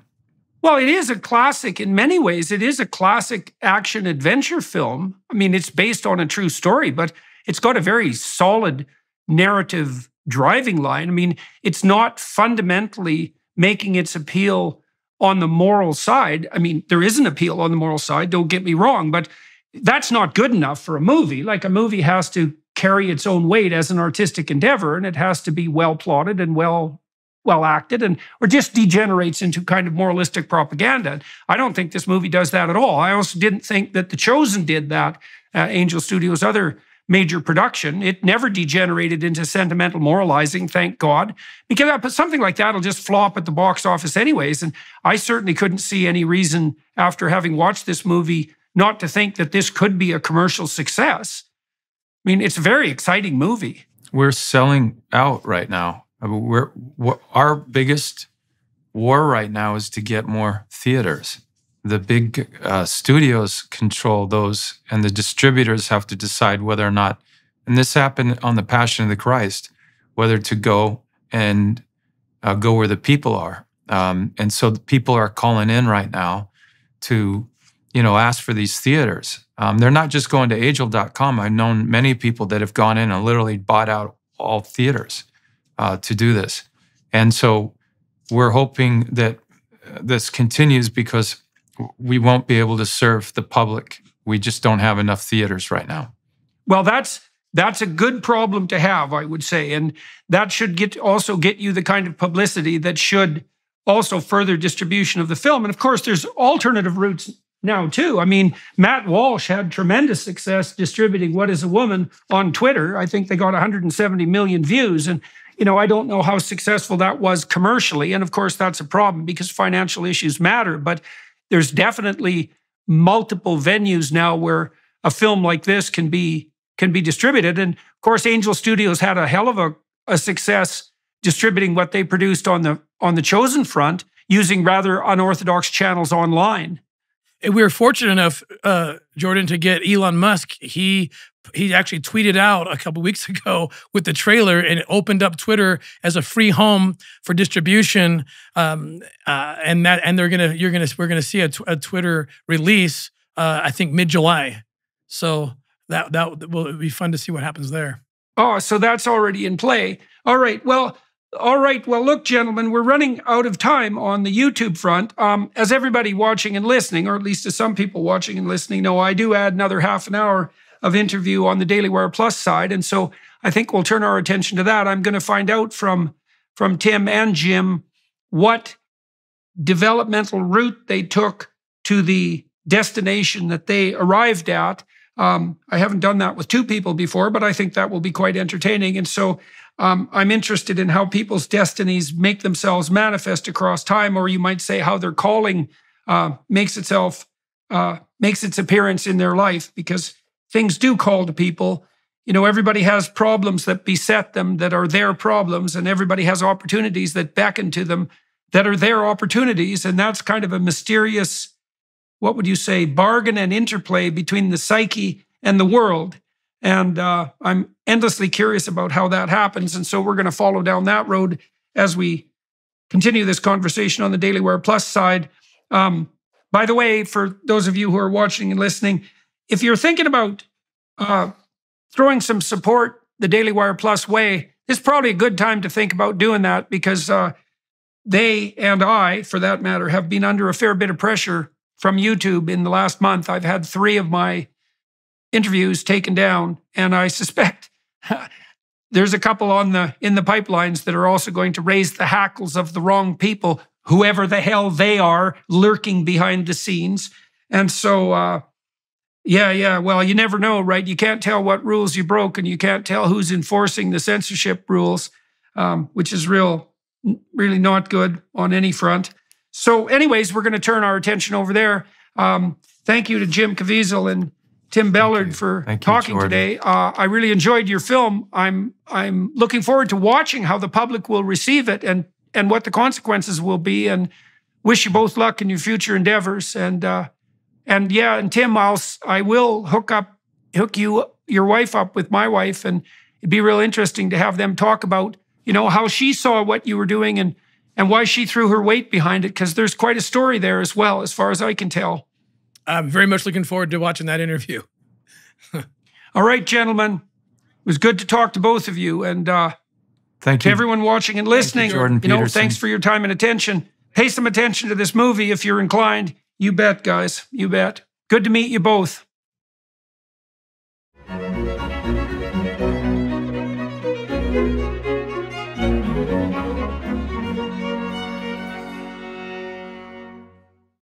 Well, it is a classic in many ways. It is a classic action adventure film. I mean, it's based on a true story, but it's got a very solid narrative driving line. I mean, it's not fundamentally making its appeal on the moral side. I mean, there is an appeal on the moral side, don't get me wrong, but that's not good enough for a movie. Like, a movie has to carry its own weight as an artistic endeavor, and it has to be well plotted and well acted, or just degenerates into kind of moralistic propaganda. I don't think this movie does that at all. I also didn't think that The Chosen did that, Angel Studios' other major production. It never degenerated into sentimental moralizing, thank God, because something like that will just flop at the box office anyways. And I certainly couldn't see any reason, after having watched this movie, not to think that this could be a commercial success. I mean, it's a very exciting movie. We're selling out right now. I mean, our biggest war right now is to get more theaters. The big studios control those, and the distributors have to decide whether or not, and this happened on The Passion of the Christ, whether to go and go where the people are. And so the people are calling in right now to, you know, ask for these theaters. They're not just going to angel.com. I've known many people that have gone in and literally bought out all theaters to do this. And so we're hoping that this continues, because we won't be able to serve the public. We just don't have enough theaters right now. Well, that's a good problem to have, I would say. And that should also get you the kind of publicity that should also further distribution of the film. And of course, there's alternative routes now too. I mean, Matt Walsh had tremendous success distributing What is a Woman on Twitter. I think they got 170 million views. And, you know, I don't know how successful that was commercially. And of course, that's a problem because financial issues matter. But there's definitely multiple venues now where a film like this can be distributed. And of course, Angel Studios had a hell of a success distributing what they produced on the Chosen front using rather unorthodox channels online. We were fortunate enough, Jordan, to get Elon Musk. He actually tweeted out a couple weeks ago with the trailer, and it opened up Twitter as a free home for distribution. And we're gonna see a Twitter release. I think mid-July. So that will be fun to see what happens there. Oh, so that's already in play. All right. Well, look, gentlemen, we're running out of time on the YouTube front. As everybody watching and listening, or at least as some people watching and listening know, I do add another half an hour interview on the Daily Wire Plus side. And so I think we'll turn our attention to that. I'm going to find out from Tim and Jim what developmental route they took to the destination that they arrived at. I haven't done that with two people before, but I think that will be quite entertaining. And so I'm interested in how people's destinies make themselves manifest across time, or you might say how their calling makes its appearance in their life, because things do call to people. You know, everybody has problems that beset them that are their problems, and everybody has opportunities that beckon to them that are their opportunities. And that's kind of a mysterious, what would you say, bargain and interplay between the psyche and the world. And I'm endlessly curious about how that happens. And so we're going to follow down that road as we continue this conversation on the Daily Wire Plus side. By the way, for those of you who are watching and listening, if you're thinking about throwing some support the Daily Wire Plus way, it's probably a good time to think about doing that, because they and I, for that matter, have been under a fair bit of pressure from YouTube in the last month. I've had 3 of my interviews taken down, and I suspect there's a couple in the pipelines that are also going to raise the hackles of the wrong people, whoever the hell they are, lurking behind the scenes. And so, well, you never know, right? You can't tell what rules you broke, and you can't tell who's enforcing the censorship rules, which is really not good on any front. So anyways, we're going to turn our attention over there. Thank you to Jim Caviezel and Tim Ballard for talking today. I really enjoyed your film. I'm looking forward to watching how the public will receive it and what the consequences will be, and wish you both luck in your future endeavors. And Tim, I will hook your wife up with my wife, and it'd be real interesting to have them talk about, you know, how she saw what you were doing and why she threw her weight behind it, because there's quite a story there as well, as far as I can tell. I'm very much looking forward to watching that interview. All right, gentlemen. It was good to talk to both of you. And thank to you, everyone watching and listening, Jordan Peterson. Thanks for your time and attention. Pay some attention to this movie if you're inclined. You bet, guys. You bet. Good to meet you both.